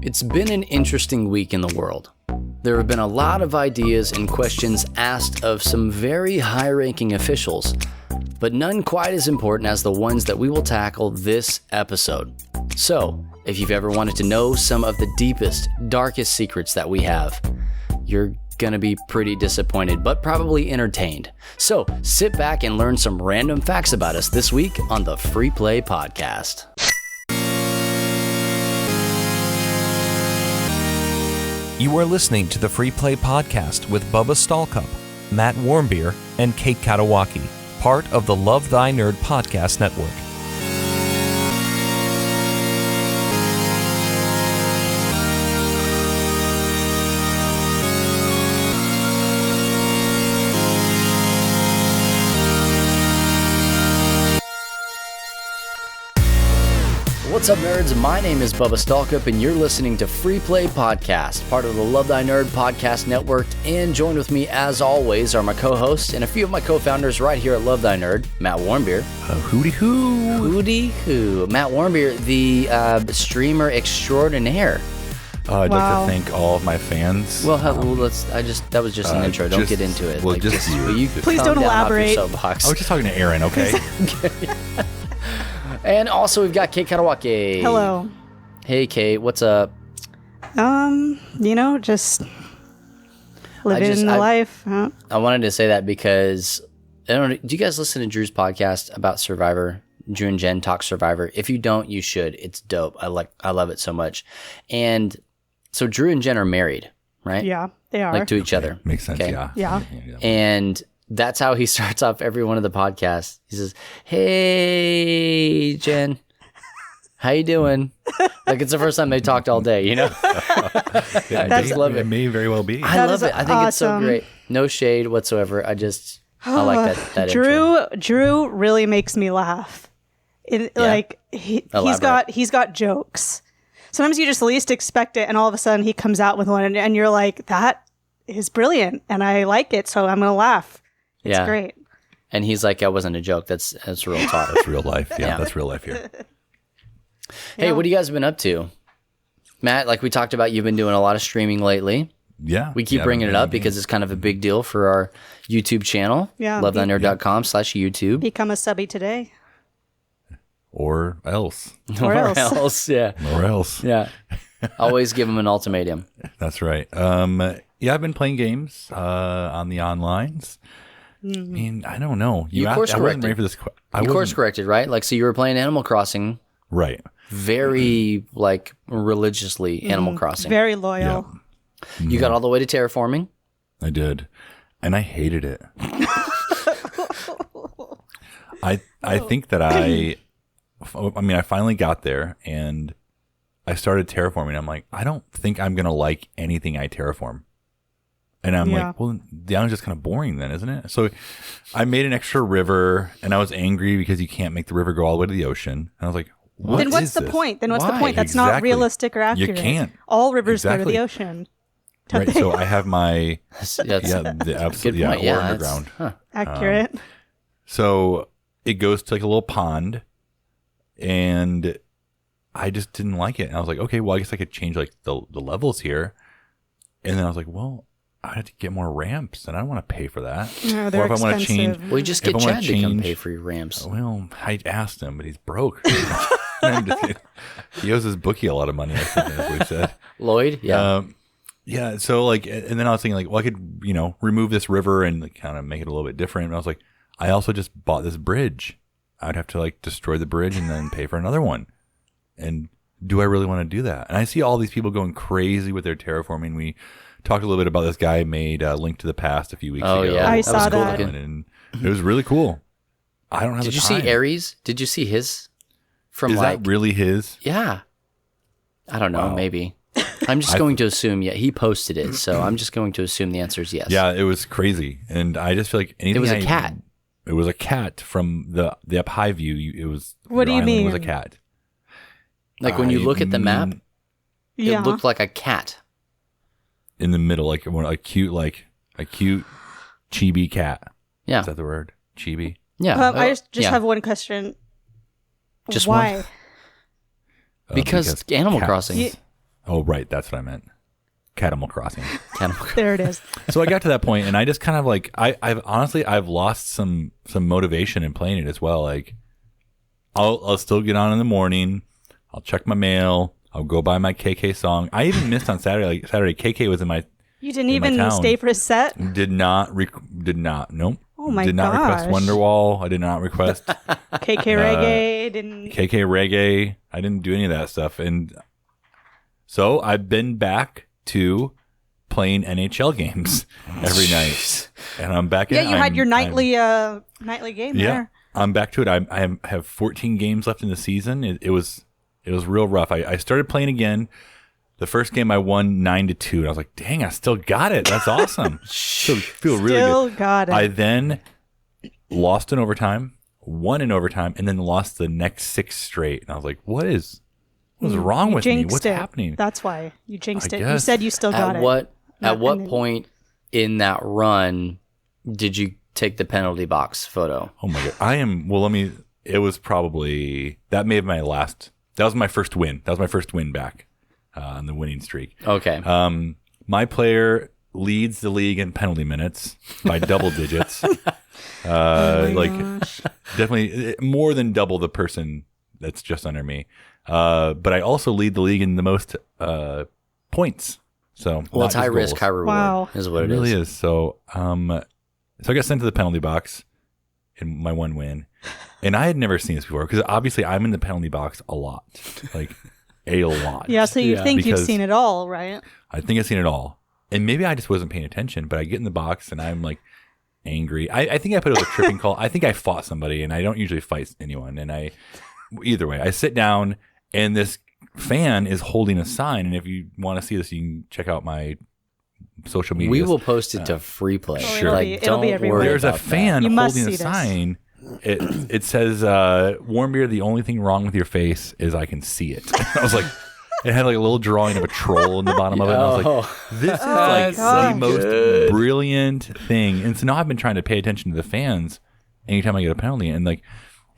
It's been an interesting week in the world. There have been a lot of ideas and questions asked of some very high-ranking officials, but none quite as important as the ones that we will tackle this episode. So, if you've ever wanted to know some of the deepest, darkest secrets that we have, you're gonna be pretty disappointed, but probably entertained. So, sit back and learn some random facts about us this week on the Free Play Podcast. You are listening to the Free Play Podcast with Bubba Stallcup, Matt Warmbier, and Kate Katawaki, part of the Love Thy Nerd Podcast Network. What's up, nerds? My name is Bubba Stallcup, and you're listening to Free Play Podcast, part of the Love Thy Nerd Podcast Network. And joined with me, as always, are my co-hosts and a few of my co-founders right here at Love Thy Nerd, Matt Warmbier. Hooty hoo. Hooty hoo. Matt Warmbier, the streamer extraordinaire. I'd like to thank all of my fans. Well, that was just an intro. Don't get into it. Well, just you. Please don't elaborate. I was just talking to Aaron, okay? And also, we've got Kate Katawaki. Hello. Hey, Kate. What's up? Just living the life. I wanted to say that because I don't know. Do you guys listen to Drew's podcast about Survivor? Drew and Jen talk Survivor. If you don't, you should. It's dope. I love it so much. And so Drew and Jen are married, right? Yeah, they are. Like to each other. Makes sense, okay? Yeah. And that's how he starts off every one of the podcasts. He says, "Hey, Jen, how you doing?" Like it's the first time they talked all day, you know? I just love it. It may very well be. I love it. I think awesome. it's so great. No shade whatsoever. I like that intro. Drew really makes me laugh. Like he's got jokes. Sometimes you just least expect it, and all of a sudden he comes out with one, and you're like, "That is brilliant," and I like it, so I'm gonna laugh. It's great. And he's like, "I wasn't a joke. That's real talk. That's real life. Yeah, that's real life here." Hey, what have you guys been up to? Matt, like we talked about, you've been doing a lot of streaming lately. Yeah. We keep bringing it up because it's kind of a big deal for our YouTube channel. Yeah. LoveThyNerd.com/YouTube. Become a subby today. Or else. Or else. Yeah. Or else. Yeah. Always give them an ultimatum. That's right. I've been playing games on the onlines. I mean, I don't know. You course I wasn't corrected. ready for this. You course corrected, right? Like, so you were playing Animal Crossing. Right. Very, like, religiously Animal Crossing. Very loyal. Yeah. You got all the way to terraforming. I did. And I hated it. I think that I finally got there and I started terraforming. I'm like, I don't think I'm going to like anything I terraform. And I'm like, well, the island's just kind of boring then, isn't it? So I made an extra river and I was angry because you can't make the river go all the way to the ocean. And I was like, Then what's the point? That's not realistic or accurate. You can't. All rivers go to the ocean. Right. So I have my, Good absolutely, point. or underground. Accurate. So it goes to like a little pond and I just didn't like it. And I was like, okay, well, I guess I could change like the levels here. And then I was like, well, I had to get more ramps and I don't want to pay for that. No, they're or if I want to change, Well, you just get Chad to come pay for your ramps. well, I asked him, but he's broke. He owes his bookie a lot of money, I think that's what he said. Lloyd? Yeah. Yeah, so like, and then I was thinking like, well, I could, remove this river and like, kind of make it a little bit different. And I was like, I also just bought this bridge. I'd have to like destroy the bridge and then pay for another one. And do I really want to do that? And I see all these people going crazy with their terraforming. We talked a little bit about this guy made Link to the Past a few weeks ago. Oh, yeah. I saw that. And it was really cool. I don't have Did the you time. see Ares? Did you see his? From Is that really his? Yeah. I don't know. Wow. Maybe. I'm just going to assume, he posted it. So I'm just going to assume the answer is yes. Yeah, it was crazy. And I just feel like anything. It was a cat. It was a cat from the up high view. It was. What do you mean? It was a cat. Like when you look at the map, Yeah. it looked like a cat. In the middle, like a cute chibi cat. Yeah. Is that the word? Chibi? Yeah. I just have one question. Just Why? one? Because Animal Crossing. Oh, right. That's what I meant. Animal Crossing. There it is. So I got to that point, and I just kind of like I've lost some motivation in playing it as well. Like I'll still get on in the morning. I'll check my mail. I'll go buy my KK song. I even missed on Saturday. Like Saturday, KK was in my. You didn't even stay for a set? Did not. Nope. Oh my Did not request Wonderwall. I did not request KK Reggae. Didn't KK Reggae. I didn't do any of that stuff, and so I've been back to playing NHL games every night, and I'm back. Yeah, you had your nightly game there. I'm back to it. I have 14 games left in the season. It was real rough. I started playing again. The first game I won 9-2, and I was like, "Dang, I still got it. That's awesome." Feel really good. Still got it. I then lost in overtime, won in overtime, and then lost the next 6 straight. And I was like, "What's wrong with me? What's happening?" That's why you jinxed it. You said you still got it. At what point in that run did you take the penalty box photo? Oh my god! It was probably that may have my last. That was my first win. That was my first win back on the winning streak. Okay. My player leads the league in penalty minutes by double digits. Definitely more than double the person that's just under me. But I also lead the league in the most points. So it's high risk, high reward is what it is. It really is. So I got sent to the penalty box in my one win. And I had never seen this before because obviously I'm in the penalty box a lot. Like a lot. Yeah, so you think you've seen it all, right? I think I've seen it all. And maybe I just wasn't paying attention, but I get in the box and I'm like angry. I think I put it as a tripping call. I think I fought somebody, and I don't usually fight anyone. And either way, I sit down and this fan is holding a sign. And if you want to see this, you can check out my social media. We will post it to Free Play. Sure. It'll be everywhere. There's a fan holding a sign. It says, Warmbier, the only thing wrong with your face is I can see it. I was like, it had like a little drawing of a troll in the bottom of it. And I was like, this is like the most brilliant thing. And so now I've been trying to pay attention to the fans anytime I get a penalty. And like,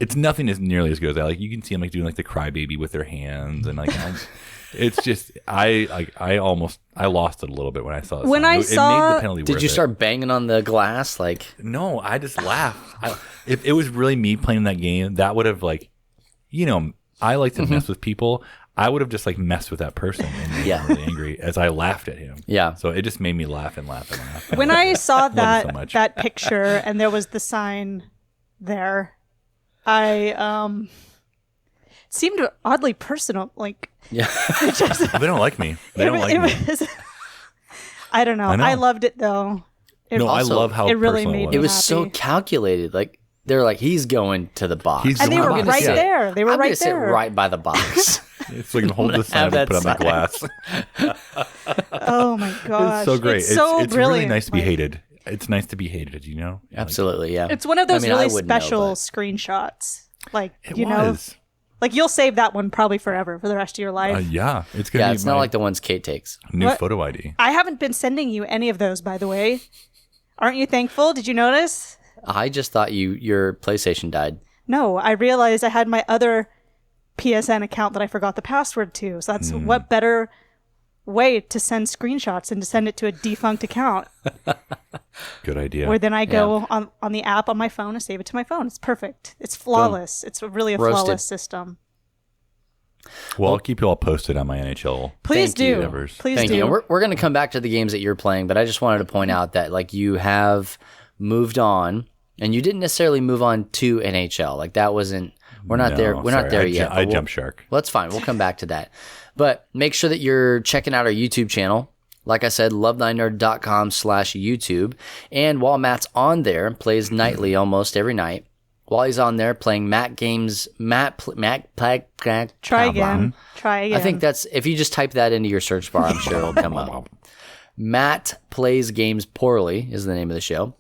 it's nothing as nearly as good as that. Like you can see them like doing like the crybaby with their hands. And like, it's just, I lost it a little bit when I saw it. When I saw, it made the penalty did you start banging on the glass? Like, no, I just laughed. If it was really me playing that game, that would have like, I like to mess with people. I would have just like messed with that person and made him really angry as I laughed at him. Yeah. So it just made me laugh and laugh and laugh. When I saw that picture and there was the sign there, I seemed oddly personal. Like, yeah, they don't like me. They don't like me. I don't know. I loved it though. I love how it really made me It was happy. so calculated. Like they're like, he's going to the box, and they were right there. They were I'm right gonna sit there, right by the box. So you can hold the sign and put on the glass. Oh my gosh. It's so great. It's so it's brilliant. really nice to be hated. It's nice to be hated, Absolutely, yeah. It's one of those really special screenshots. Like, like you'll save that one probably forever for the rest of your life. Yeah, it's gonna be it's not like the ones Kate takes. New photo ID. I haven't been sending you any of those, by the way. Aren't you thankful? Did you notice? I just thought your PlayStation died. No, I realized I had my other PSN account that I forgot the password to. So that's what better way to send screenshots than to send it to a defunct account. Good idea. Or then I go on the app on my phone and save it to my phone. It's perfect. It's flawless. Boom. It's really a flawless system. Well, I'll keep you all posted on my NHL. Please do. Endeavors. Please Thank do. you. And we're going to come back to the games that you're playing, but I just wanted to point out that like you have moved on, and you didn't necessarily move on to NHL. Like that wasn't. We're not there. We're not there yet. I jump shark. Well, that's fine. We'll come back to that. But make sure that you're checking out our YouTube channel. Like I said, lovethynerd.com/YouTube. And while Matt's on there, plays nightly almost every night. While he's on there playing Try again. I think that's, if you just type that into your search bar, I'm sure it'll come up. Matt Plays Games Poorly is the name of the show.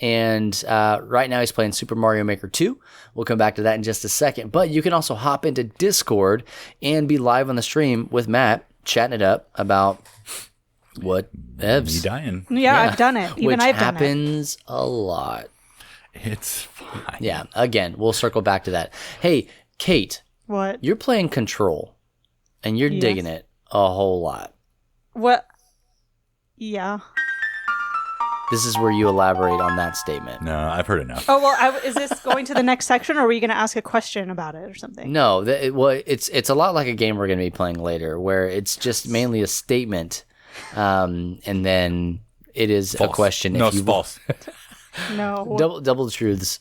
And right now he's playing Super Mario Maker 2. We'll come back to that in just a second. But you can also hop into Discord and be live on the stream with Matt, chatting it up about what Evs. Me dying. Yeah, I've done it. Even I've done it. Which happens a lot. It's fine. Yeah, again, we'll circle back to that. Hey, Kate. What? You're playing Control, and you're digging it. a whole lot. What? Yeah. This is where you elaborate on that statement. No, I've heard enough. Oh, well, is this going to the next section, or are we going to ask a question about it or something? No, it's a lot like a game we're going to be playing later, where it's just mainly a statement, and then it is False. a question. No, if you it's false. No. double truths.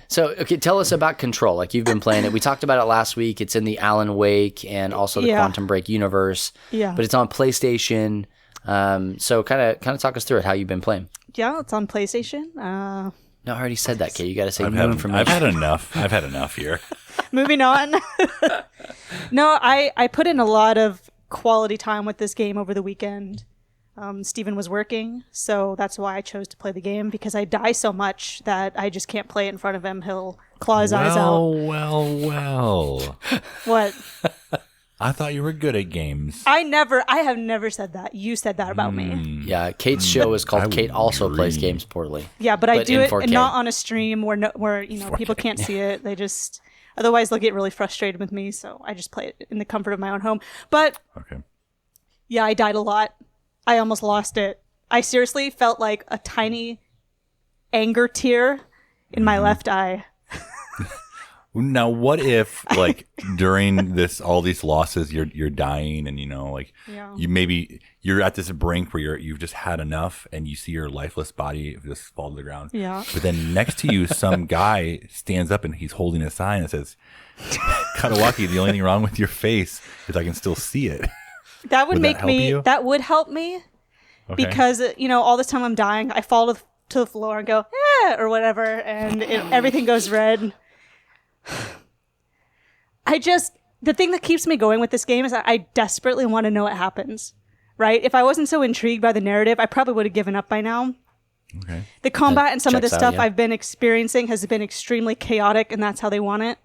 So, okay, tell us about Control. Like, you've been playing it. We talked about it last week. It's in the Alan Wake and also the Quantum Break universe. Yeah. But it's on PlayStation. So kind of talk us through it, how you've been playing. Yeah, it's on PlayStation. No, I already said that, Kate. You got to say I've new had information. enough. I've had enough here. Moving on. No, I put in a lot of quality time with this game over the weekend. Steven was working, so that's why I chose to play the game, because I die so much that I just can't play it in front of him. He'll claw his eyes out. Well. What? I thought you were good at games. I have never said that. You said that about me. Yeah, Kate's show is called I Kate Also Plays agree. Games Poorly. Yeah, but I do in it 4K. not on a stream where people can't see it. They just, otherwise they'll get really frustrated with me, so I just play it in the comfort of my own home. But Okay. yeah, I died a lot. I almost lost it. I seriously felt like a tiny anger tear in my left eye. Now, what if, like, during all these losses, you're dying, and Yeah. you're at this brink where you've just had enough, and you see your lifeless body just fall to the ground. Yeah. But then next to you, some guy stands up and he's holding a sign that says, "Katawaki, the only thing wrong with your face is I can still see it." That would Would make that help me. you? That would help me Okay. because all this time I'm dying, I fall to the floor and go or whatever, and everything goes red. The thing that keeps me going with this game is that I desperately want to know what happens. Right? If I wasn't so intrigued by the narrative, I probably would have given up by now. Okay. The combat and some of the checks out, stuff yeah. I've been experiencing has been extremely chaotic, and that's how they want it.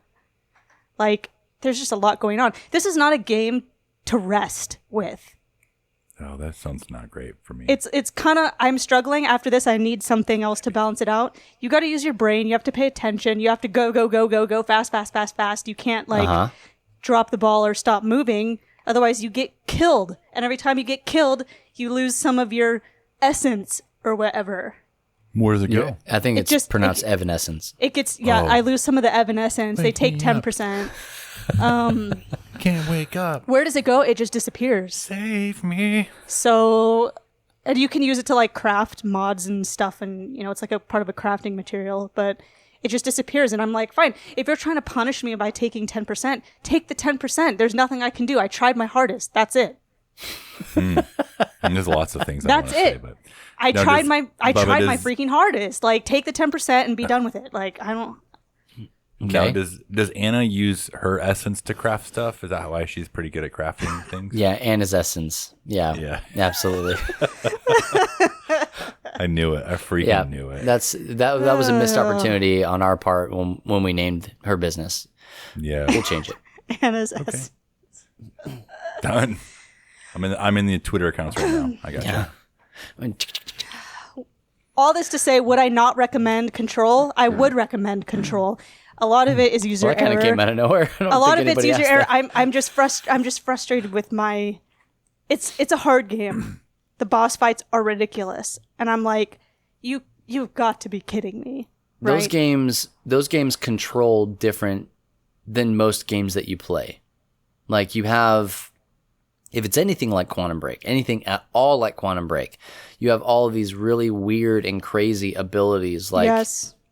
Like, there's just a lot going on. This is not a game to rest with. Oh, that sounds not great for me. It's kind of, I'm struggling after this. I need something else to balance it out. You got to use your brain. You have to pay attention. You have to go fast. You can't drop the ball or stop moving. Otherwise you get killed. And every time you get killed, you lose some of your essence or whatever. Where does it go? I think it's just- pronounced Evanescence. It gets, Oh. I lose some of the evanescence. They take me up. 10%. Can't wake up. Where does it go? It just disappears. Save me. So, and you can use it to like craft mods and stuff, and it's like a part of a crafting material, but it just disappears. And I'm like, fine, if you're trying to punish me by taking 10%, take the 10%. There's nothing I can do. I tried my hardest. That's it. And there's lots of things. That's I want to it. Say, but I No, tried does- my Bubba, does- freaking hardest. Like, take the 10% and be done with it. Like, I don't. Now, Okay. does Anna use her essence to craft stuff? Is that why she's pretty good at crafting things? Yeah, Anna's Essence. Yeah. Yeah. Absolutely. I knew it. I freaking Yeah. knew it. That was a missed opportunity on our part when we named her business. Yeah. We'll change it. Anna's Done. I'm in the Twitter accounts right now. I got Yeah. All this to say, would I not recommend Control? I would recommend Control. A lot of it is user Well, that kind error. of came out of nowhere. I don't A lot think of it's anybody user asked error. that. I'm just frustrated with my. It's a hard game. The boss fights are ridiculous, and I'm like, you've got to be kidding me. Right? Those games control different than most games that you play. Like, you have, if it's anything like Quantum Break, anything at all like Quantum Break, you have all of these really weird and crazy abilities. Like,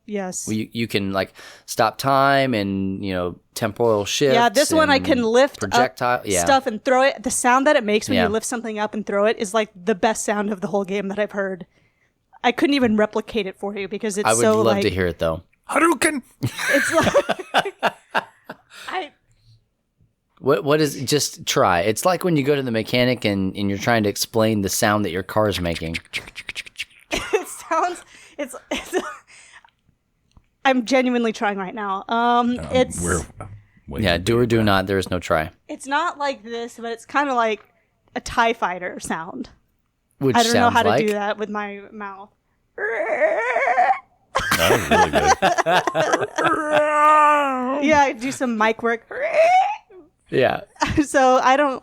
yes. you can like stop time and temporal shift. Yeah, this one I can lift projectile up stuff and throw it. The sound that it makes when Yeah. you lift something up and throw it is like the best sound of the whole game that I've heard. I couldn't even replicate it for you because it's I would so love like to hear it though. Hadouken. it's like I What is, just try. It's like when you go to the mechanic and you're trying to explain the sound that your car is making. it sounds it's I'm genuinely trying right now. It's We're way Yeah, too do or big. do not. There is no try. it's not like this, but it's kind of like a TIE fighter sound. Which I don't know sounds how like to do that with my mouth. That was really good. Yeah, I do some mic work. Yeah. So I don't.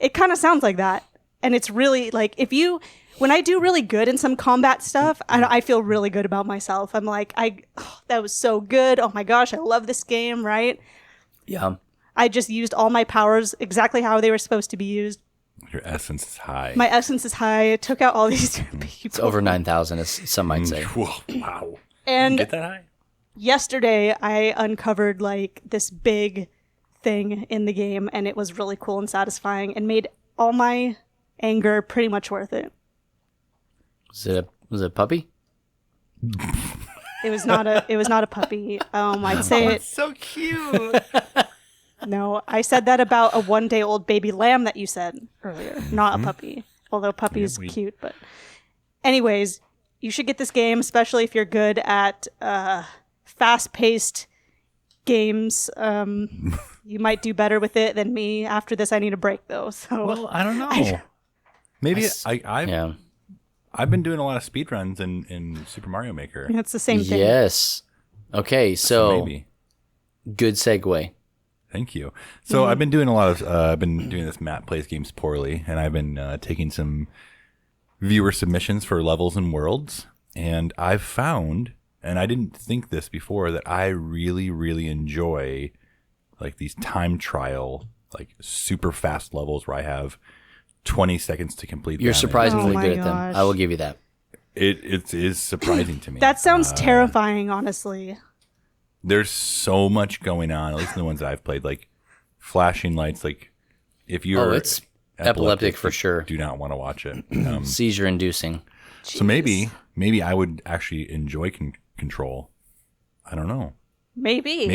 It kind of sounds like that. And it's really like when I do really good in some combat stuff, I feel really good about myself. I'm like, that was so good. Oh my gosh, I love this game, right? Yeah. I just used all my powers exactly how they were supposed to be used. Your essence is high. My essence is high. It took out all these people. It's over 9,000, as some might say. Wow. And Get that high? yesterday, I uncovered like this big thing in the game, and it was really cool and satisfying, and made all my anger pretty much worth it. Was it a puppy? It was not a puppy. I'd say it. So cute. No, I said that about a 1-day-old baby lamb that you said earlier, not a puppy. Although puppy's cute, but anyways, you should get this game, especially if you're good at fast-paced games. You might do better with it than me. After this, I need a break though. So Well, I don't know. Maybe I've been doing a lot of speedruns in Super Mario Maker. it's the same thing. Yes. Okay, so Maybe. good segue. Thank you. So I've been doing a lot of I've been doing this Matt Plays Games Poorly, and I've been taking some viewer submissions for levels and worlds, and I've found, and I didn't think this before, that I really, really enjoy like these time trial, like super fast levels where I have 20 seconds to complete. You're surprisingly Oh my good at them. gosh. I will give you that. It is surprising to me. That sounds terrifying, honestly. There's so much going on, at least in the ones that I've played, like flashing lights. Like if you're it's epileptic for sure. do not want to watch it. Seizure inducing. So maybe I would actually enjoy Control. I don't know. Maybe.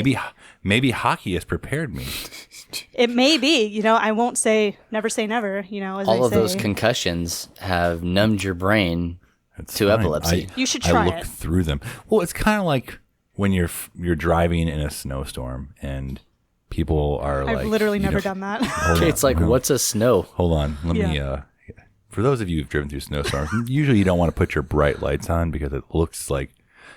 Maybe hockey has prepared me. It may be. I won't never say never. As All I of say. those concussions have numbed your brain It's to fine. epilepsy. You should I try look it. through them. Well, it's kind of like when you're driving in a snowstorm and people are like. I've literally never done that. Hold Okay, on, it's like, what's a snow? Hold on. Let me. For those of you who've driven through snowstorms, usually you don't want to put your bright lights on because it looks like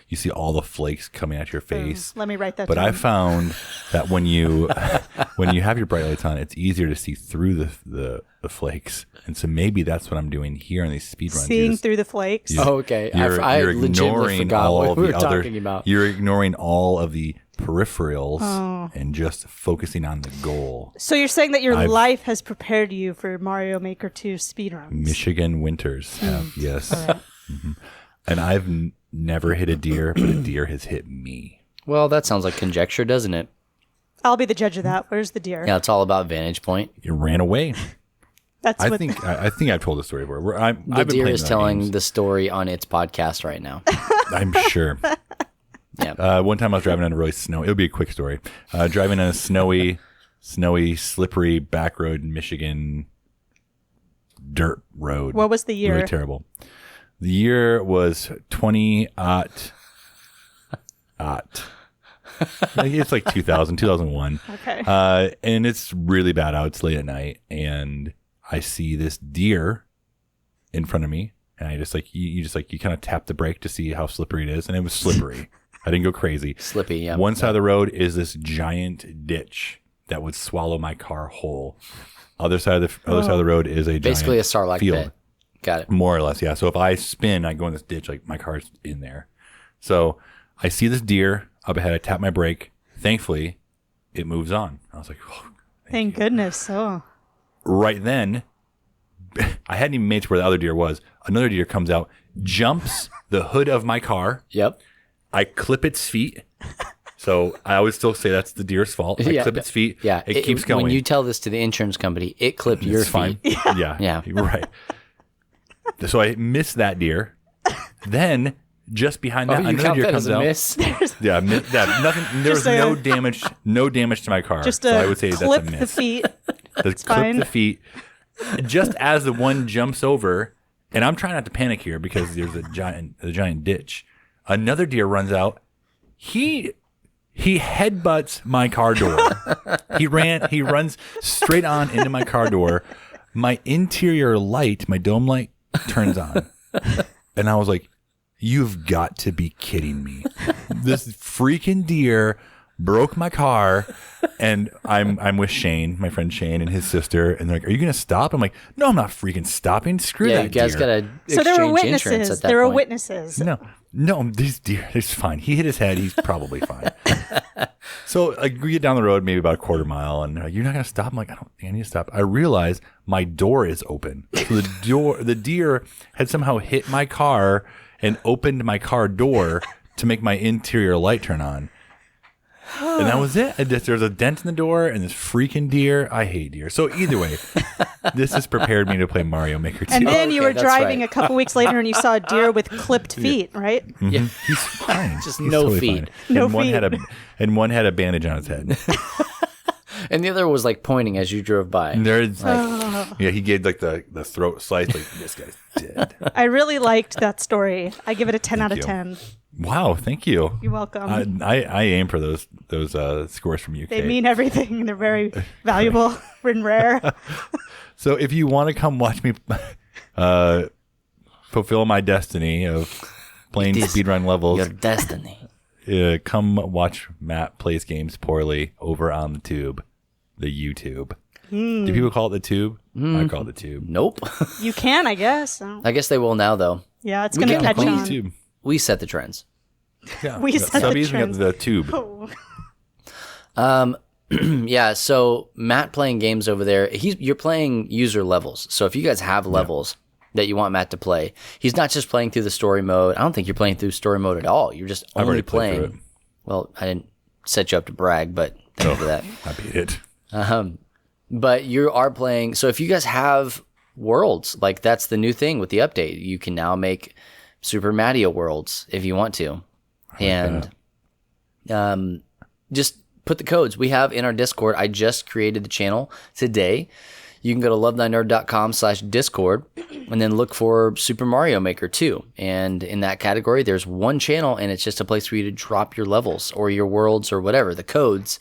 you see all the flakes coming at your face. Let me write that But down. I found that when you have your bright lights on, it's easier to see through the flakes, and so maybe that's what I'm doing here on these speed runs. Seeing through the flakes. you- Oh, okay. You're, I you're legitimately ignoring forgot all what of we the were other. talking about. You're ignoring all of the peripherals Oh. and just focusing on the goal. So you're saying that your I've- life has prepared you for Mario Maker 2 speedruns. Michigan winters have yes, Mhm. And I've never hit a deer, but a deer has hit me. Well, that sounds like conjecture, doesn't it? I'll be the judge of that. Where's the deer? Yeah, it's all about vantage point. It ran away. That's I what think I've told the story before. I've The been deer playing is other telling games. the story on its podcast right now. I'm sure. Yeah. One time I was driving on a really snowy. It'll be a quick story. Driving on a snowy, slippery back road in Michigan, dirt road. What was the year? Really terrible. The year was 20-aught. It's like 2001. Okay. And it's really bad out. It's late at night, and I see this deer in front of me, and I just like you kind of tap the brake to see how slippery it is, and it was slippery. I didn't go crazy. Slippy, yeah. One side of the road is this giant ditch that would swallow my car whole. Other side of the road is a Basically giant a Sarlacc field. pit. Got it. More or less, yeah. So if I spin, I go in this ditch, like my car's in there. So I see this deer up ahead. I tap my brake. Thankfully, it moves on. I was like, oh. Thank goodness. Oh. Right then, I hadn't even made to where the other deer was. Another deer comes out, jumps the hood of my car. Yep. I clip its feet. So I always still say that's the deer's fault. I Yeah. clip its feet. Yeah. It keeps going. When you tell this to the insurance company, it clipped your It's fine. feet. Yeah. Yeah. You're right. So I missed that deer. Then just behind that, Oh, you another count deer that as comes a out. miss? Yeah, nothing. There was Just a- no damage to my car. Just so to I would say clip that's a the miss. feet. Clip fine. the feet. Just as the one jumps over, and I'm trying not to panic here because there's a giant ditch. Another deer runs out. He headbutts my car door. He runs straight on into my car door. My interior light, my dome light, turns on. And I was like, you've got to be kidding me. This freaking deer broke my car, and I'm with Shane, my friend Shane, and his sister, and they're like, "Are you gonna stop?" I'm like, "No, I'm not freaking stopping. Screw that you guys deer." gotta So there were exchange insurance witnesses. at that There were point. witnesses. No, these deer, it's fine. He hit his head. He's probably fine. So like we get down the road maybe about a quarter mile, and they're like, "You're not gonna stop?" I'm like, "I don't think I need to stop." I realize my door is open. So the deer had somehow hit my car and opened my car door to make my interior light turn on. And that was it. There's a dent in the door and this freaking deer. I hate deer. So either way, this has prepared me to play Mario Maker 2. And then you were that's driving right. a couple weeks later and you saw a deer with clipped feet, right? Yeah. He's fine. Just He's no totally feet. fine. No and one feet. had a bandage on his head. And the other was like pointing as you drove by. And there's yeah, he gave like the throat slice. Like this guy's dead. I really liked that story. I give it a 10 out of you. 10. Wow, thank you. You're welcome. I aim for those scores from UK. They mean everything. They're very valuable and rare. So if you want to come watch me fulfill my destiny of playing It is speedrun levels, Your destiny. come watch Matt plays games poorly over on the tube, the YouTube. Do people call it the tube? I call it the tube. Nope. You can, I guess. I guess they will now, though. Yeah, it's going to can catch call it on. Tube. We set the trends. Yeah. We set the Subbies, we got trends. the tube. Oh. Yeah, so Matt playing games over there, you're playing user levels. So if you guys have levels that you want Matt to play, he's not just playing through the story mode. I don't think you're playing through story mode at all. You're just I've only already played through playing. Well, I didn't set you up to brag, but thank you for that. I beat it. But you are playing. So if you guys have worlds, like that's the new thing with the update. You can now make Super Mario worlds if you want to. And just put the codes we have in our Discord. I just created the channel today. You can go to lovethynerd.com/Discord and then look for Super Mario Maker 2. And in that category, there's one channel and it's just a place for you to drop your levels or your worlds or whatever, the codes,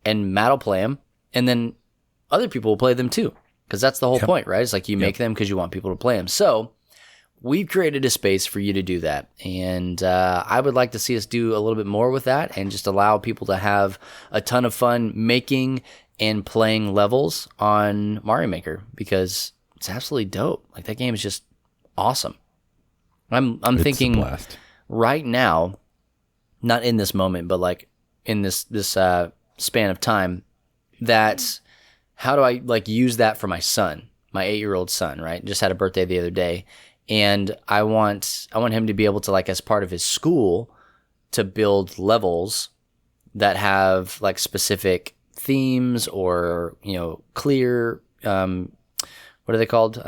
and Matt will play them. And then other people will play them too. Because that's the whole point, right? It's like you make them because you want people to play them. So we've created a space for you to do that. And I would like to see us do a little bit more with that and just allow people to have a ton of fun making and playing levels on Mario Maker because it's absolutely dope. Like that game is just awesome. I'm It's thinking a blast. right now, not in this moment, but like in this span of time, that how do I like use that for my son, my 8-year-old son, right? Just had a birthday the other day. And I want him to be able to, like, as part of his school, to build levels that have like specific themes or, you know, clear, what are they called?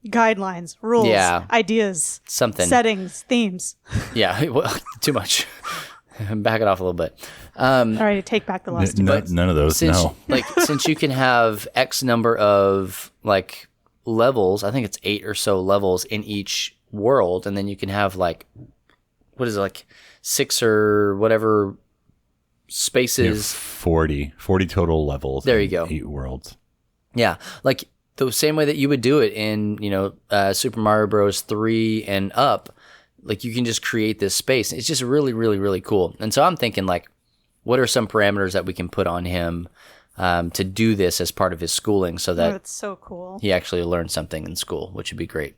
Guidelines, rules, ideas, Something. settings, themes. Yeah, well, too much. Back it off a little bit. All right, take back the last two. None of those. Since No. since you can have X number of like levels, I think it's 8 or so levels in each world, and then you can have like what is it, like 6 or whatever spaces. 40 total levels. There you and go. 8 worlds. Yeah, like the same way that you would do it in, you know, Super Mario Bros. 3 and up. Like you can just create this space. It's just really, really, really cool. And so I'm thinking like, what are some parameters that we can put on him to do this as part of his schooling so Oh, that that's so cool. he actually learns something in school, which would be great.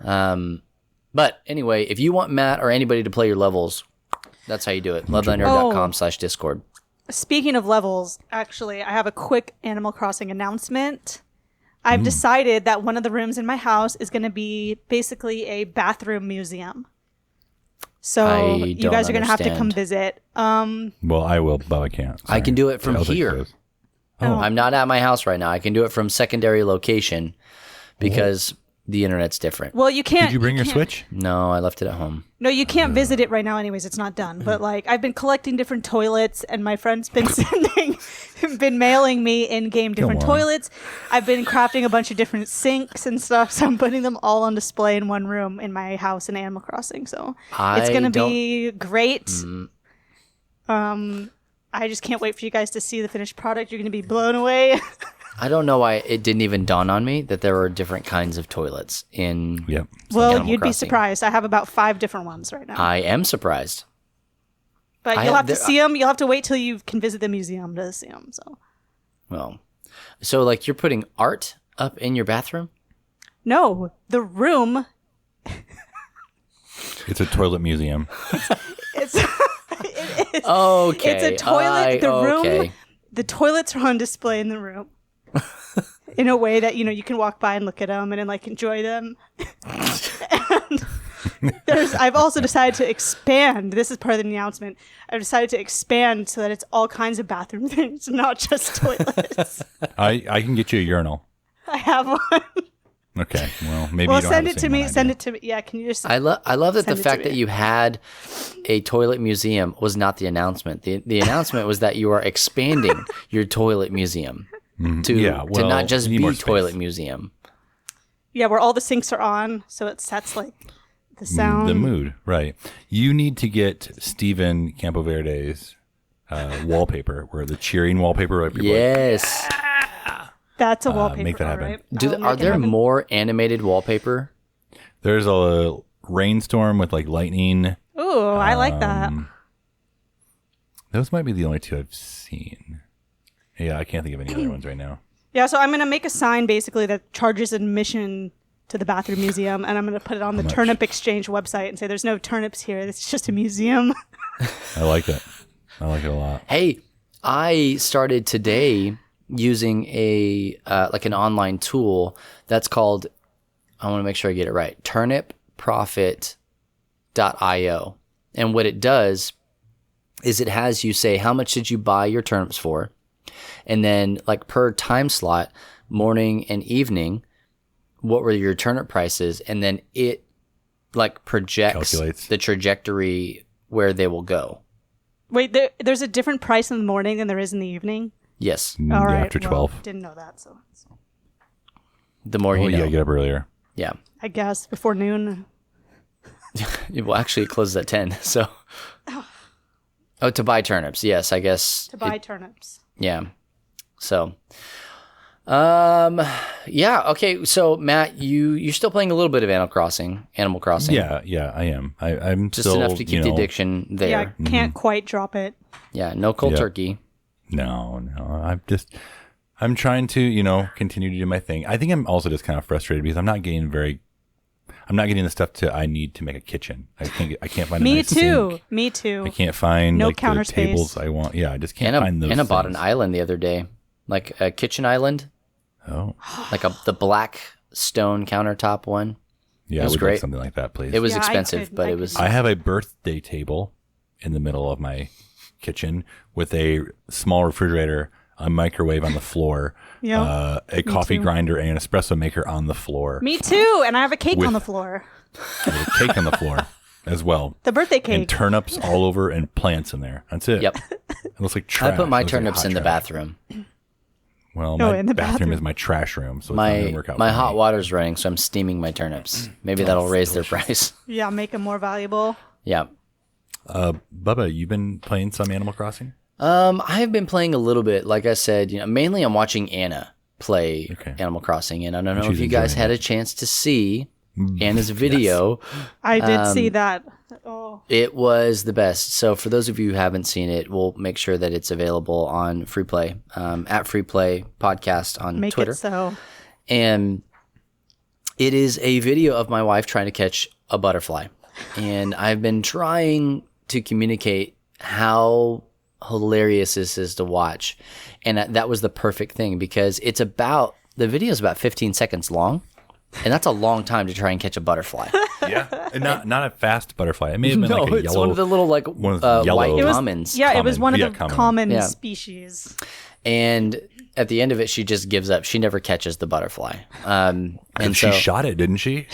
But anyway, if you want Matt or anybody to play your levels, that's how you do it. lovethynerd.com/Discord. Speaking of levels, actually, I have a quick Animal Crossing announcement. I've decided that one of the rooms in my house is going to be basically a bathroom museum. So I you don't guys are going to have to come understand. visit. Well, I will, but I can't. I can do it from Sounds like here. those. I'm not at my house right now. I can do it from secondary location because the internet's different. Well, you can't. Did you bring your can't- Switch? No, I left it at home. No, you can't visit it right now. Anyways, it's not done. But like, I've been collecting different toilets, and my friend's been been mailing me in-game different Come on. toilets. I've been crafting a bunch of different sinks and stuff. So I'm putting them all on display in one room in my house in Animal Crossing. So it's gonna be great. I just can't wait for you guys to see the finished product. You're gonna be blown away. I don't know why it didn't even dawn on me that there were different kinds of toilets in. Yep. Well, Animal you'd be Crossing. surprised. I have about 5 different ones right now. I am surprised. But you'll have to see them. You'll have to wait till you can visit the museum to see them. So like you're putting art up in your bathroom? No, the room. It's a toilet museum. It's Okay. It's a toilet. Room. The toilets are on display in the room. In a way that you can walk by and look at them and then like enjoy them. And I've also decided to expand. This is part of the announcement. I've decided to expand so that it's all kinds of bathroom things, not just toilets. I can get you a urinal. I have one. Okay, well maybe. Well, you don't send have it the to same me. one Send it to me. Yeah, can you just? I love that the Send it to fact me. that you had a toilet museum was not the announcement. The announcement was that you are expanding your toilet museum to not just you need be more toilet space. museum. Yeah, where all the sinks are on, so it sets like the sound. The mood, right? You need to get Steven Campoverde's wallpaper, where the cheering wallpaper. Where people Yes. That's a wallpaper. make that happen. Right? Are there more animated wallpaper? There's a rainstorm with like lightning. Ooh, I like that. Those might be the only two I've seen. Yeah, I can't think of any other ones right now. Yeah, so I'm gonna make a sign basically that charges admission to the bathroom museum, and I'm gonna put it on the Turnip Exchange website and say there's no turnips here. It's just a museum. I like it. I like it a lot. Hey, I started today using like an online tool that's called, I want to make sure I get it right, turnipprofit.io. And what it does is it has you say how much did you buy your turnips for, and then like per time slot, morning and evening, what were your turnip prices, and then it like projects Calculates. the trajectory where they will go. Wait, there's a different price in the morning than there is in the evening? Yes. All right. After well, 12. didn't know that, so The more you You know. gotta get up earlier. Yeah. I guess before noon. Well, actually, it closes at 10. So, to buy turnips. Yes, I guess. To buy turnips. Yeah. So, yeah. Okay. So, Matt, you're still playing a little bit of Animal Crossing. Yeah, I am. I'm Just still, enough to keep the addiction there. Yeah, can't quite drop it. Yeah. No cold Yep. turkey. No. I'm trying to, continue to do my thing. I think I'm also just kind of frustrated because I'm not getting the stuff I need to make a kitchen. I can't find a Me nice too. sink. Me too. I can't find No like counter the tables space. I want. Yeah, I just can't Anna, find those. Anna bought an things. island the other day, like a kitchen island, Oh, like the black stone countertop one. yeah, It was I would great. like something like that, please. It was Yeah, I expensive, could- but I it could was. do I have a birthday table in the middle of my kitchen with a small refrigerator, a microwave on the floor, Yeah, a coffee too. grinder, and an espresso maker on the floor. Me too. And I have a cake With- on the floor. With a cake on the floor as well. The birthday And cake. turnips all over and plants in there. That's it. Yep. It looks like trash. I put my It looks like turnips hot in the trash. bathroom. Well, Oh, my in the bathroom bathroom. is my trash room, so it's not My gonna work out. my for hot me. water's running, so I'm steaming my turnips. Maybe that'll raise their price. Yeah, make them more valuable. Yeah. Bubba, you've been playing some Animal Crossing? I have been playing a little bit. Like I said, mainly I'm watching Anna play Okay. Animal Crossing, and I don't know she's if you guys enjoying had a chance to see Anna's video. I did see that. Oh, It was the best. So for those of you who haven't seen it, we'll make sure that it's available on Free Play, at Free Play Podcast on make Twitter. it so. And it is a video of my wife trying to catch a butterfly. And I've been trying to communicate how hilarious this is to watch. And that was the perfect thing because the video is about 15 seconds long. And that's a long time to try and catch a butterfly. Yeah. And not a fast butterfly. It may have been No, like a it's yellow. one of the little one of the yellow- white It was- commons. Yeah, it was Common. one of Yeah, the common. common Yeah. species. And at the end of it, she just gives up. She never catches the butterfly. And And so she shot it, didn't she?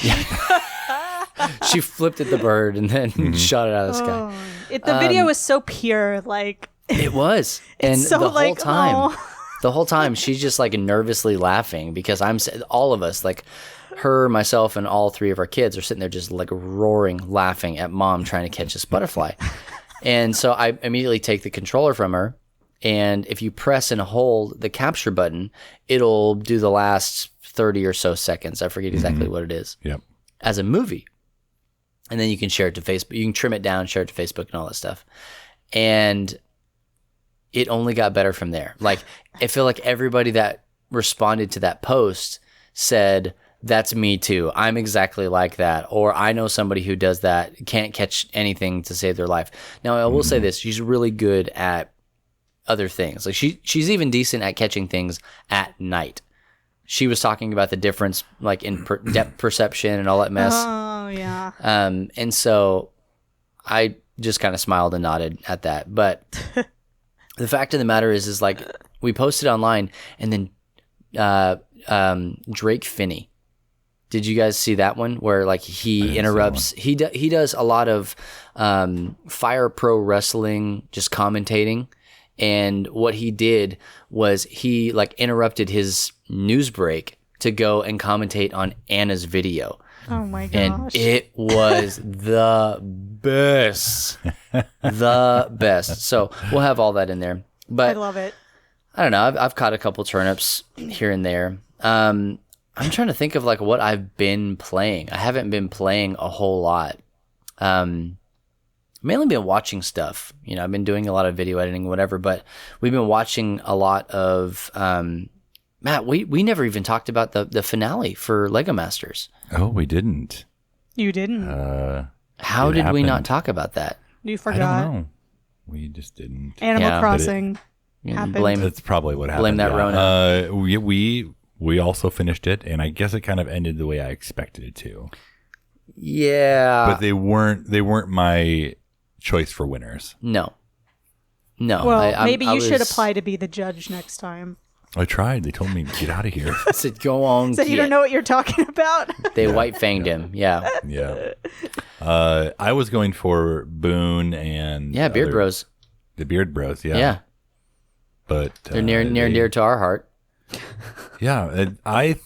she flipped at the bird and then Mm-hmm. shot it out of the sky. The video was so pure, like It was. And so the whole like, time, oh. the whole time she's just like nervously laughing because all of us, like her, myself, and all three of our kids are sitting there just like roaring, laughing at mom trying to catch this butterfly. And so I immediately take the controller from her. And if you press and hold the capture button, it'll do the last 30 or so seconds. I forget exactly what it is. Yep. As a movie. And then you can share it to Facebook. You can trim it down, share it to Facebook and all that stuff. And it only got better from there. Like, I feel like everybody that responded to that post said, that's me too. I'm exactly like that. Or I know somebody who does that, can't catch anything to save their life. Now, I will say this. She's really good at other things. Like she's even decent at catching things at night. She was talking about the difference like in depth perception and all that mess. Oh, yeah. And so I just kind of smiled and nodded at that. But the fact of the matter is like we posted online and then Drake Finney. Did you guys see that one where like he interrupts? He does a lot of Fire Pro Wrestling, just commentating. And what he did was he like interrupted his news break to go and commentate on Anna's video. Oh my gosh. And it was the best. The best. So we'll have all that in there. But I love it. I don't know. I've caught a couple turnips here and there. I'm trying to think of like what I've been playing. I haven't been playing a whole lot. Mainly been watching stuff. You know, I've been doing a lot of video editing, whatever, but we've been watching a lot of Matt, we never even talked about the finale for Lego Masters. Oh, we didn't. You didn't. How did we not talk about that? You forgot. I don't know. We just didn't. Animal Crossing happened. That's probably what happened. Blame that Rona. We also finished it, and I guess it kind of ended the way I expected it to. Yeah. But they weren't my choice for winners. No. Well, maybe you should apply to be the judge next time. I tried. They told me to get out of here. I said, go on. So you don't know what you're talking about? They white fanged him. Yeah. Yeah. I was going for Boone and Beard Bros. The Beard Bros. Yeah. Yeah. But they're near and dear to our heart. Yeah, I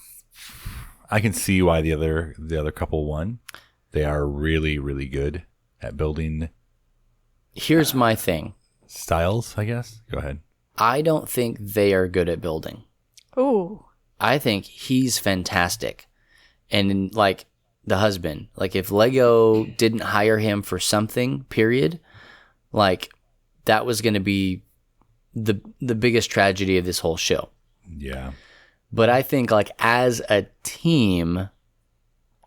can see why the other couple won. They are really, really good at building. Here's my thing. Styles, I guess. Go ahead. I don't think they are good at building. Ooh. I think he's fantastic. And like the husband, like if Lego didn't hire him for something, period, like that was going to be the biggest tragedy of this whole show. Yeah. But I think like as a team,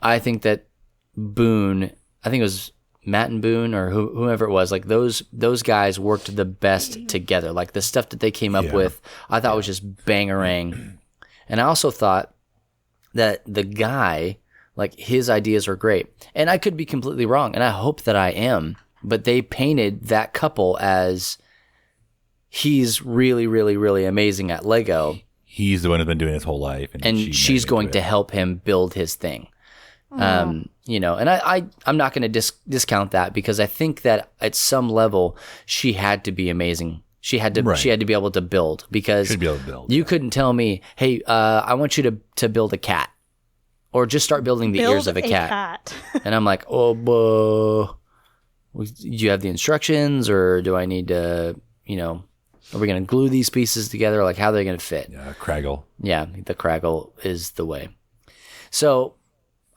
I think that Boone, I think it was Matt and Boone or whoever it was, like those guys worked the best together. Like the stuff that they came up with, I thought was just bangarang. And I also thought that the guy, like his ideas are great. And I could be completely wrong, and I hope that I am, but they painted that couple as he's really, really, really amazing at Lego. He's the one who's been doing his whole life. And she's going to help him build his thing. You know, and I'm not going to discount that because I think that at some level she had to be amazing. She had to be able to build because you couldn't tell me, hey, I want you to build a cat or just start building the ears of a cat. And I'm like, do you have the instructions or do I need to, you know, are we going to glue these pieces together? Like how are they going to fit? Yeah, Craggle. Yeah, the Craggle is the way. So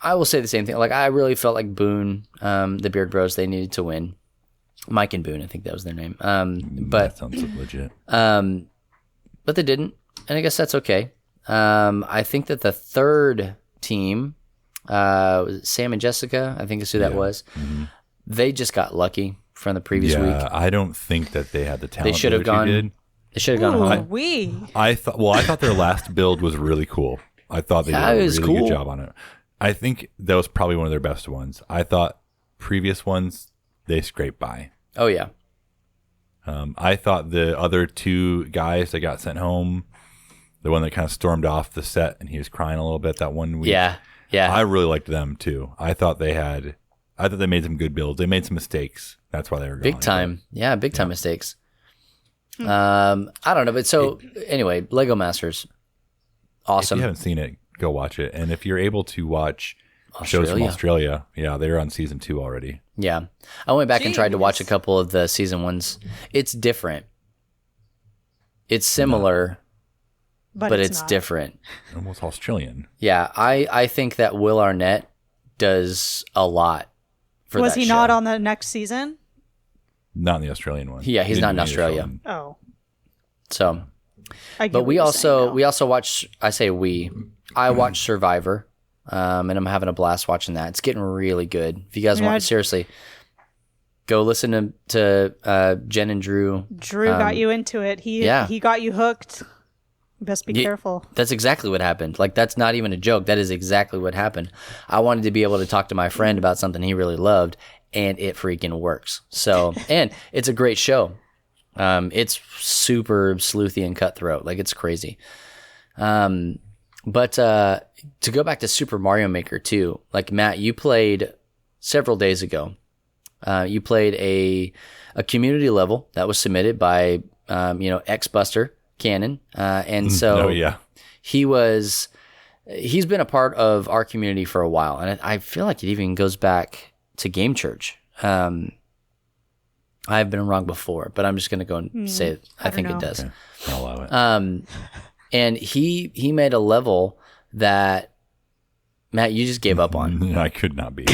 I will say the same thing. Like I really felt like Boone, the Beard Bros, they needed to win. Mike and Boone, I think that was their name. But that sounds legit. But they didn't, and I guess that's okay. I think that the third team, was it Sam and Jessica, I think is who that was. Mm-hmm. They just got lucky from the previous week. I don't think that they had the talent. They should have gone. They should have gone home. I thought their last build was really cool. I thought they did a really good job on it. I think that was probably one of their best ones. I thought previous ones they scraped by. Oh yeah. I thought the other two guys that got sent home, the one that kind of stormed off the set and he was crying a little bit that one week. Yeah. I really liked them too. I thought they made some good builds. They made some mistakes. That's why they were gone. Big time. Big time mistakes. I don't know, but so anyway, Lego Masters. Awesome. If you haven't seen it, go watch it. And if you're able to watch shows from Australia, they're on season 2 already. Yeah. I went back and tried to watch a couple of the season ones. It's different. It's similar, but it's different. Almost Australian. Yeah. I think that Will Arnett does a lot for that show. Was he not on the next season? Not in the Australian one. Yeah, he's not in the Australia. Australian. Oh. So, I get but what we you're also saying now. we also watch. I watch Survivor, and I'm having a blast watching that. It's getting really good. If you guys want, seriously, go listen to Jen and Drew. Drew got you into it. He got you hooked. Best be careful. That's exactly what happened. Like, that's not even a joke. That is exactly what happened. I wanted to be able to talk to my friend about something he really loved, and it freaking works. So, and it's a great show. It's super sleuthy and cutthroat. Like, it's crazy. But to go back to Super Mario Maker 2, like, Matt, you played several days ago. You played a community level that was submitted by, X-Buster Cannon. And so he's been a part of our community for a while. And I feel like it even goes back to Game Church. I've been wrong before, but I'm just going to go and say it. I think it does. Okay. I'll allow it. And he made a level that, Matt, you just gave up on. I could not be.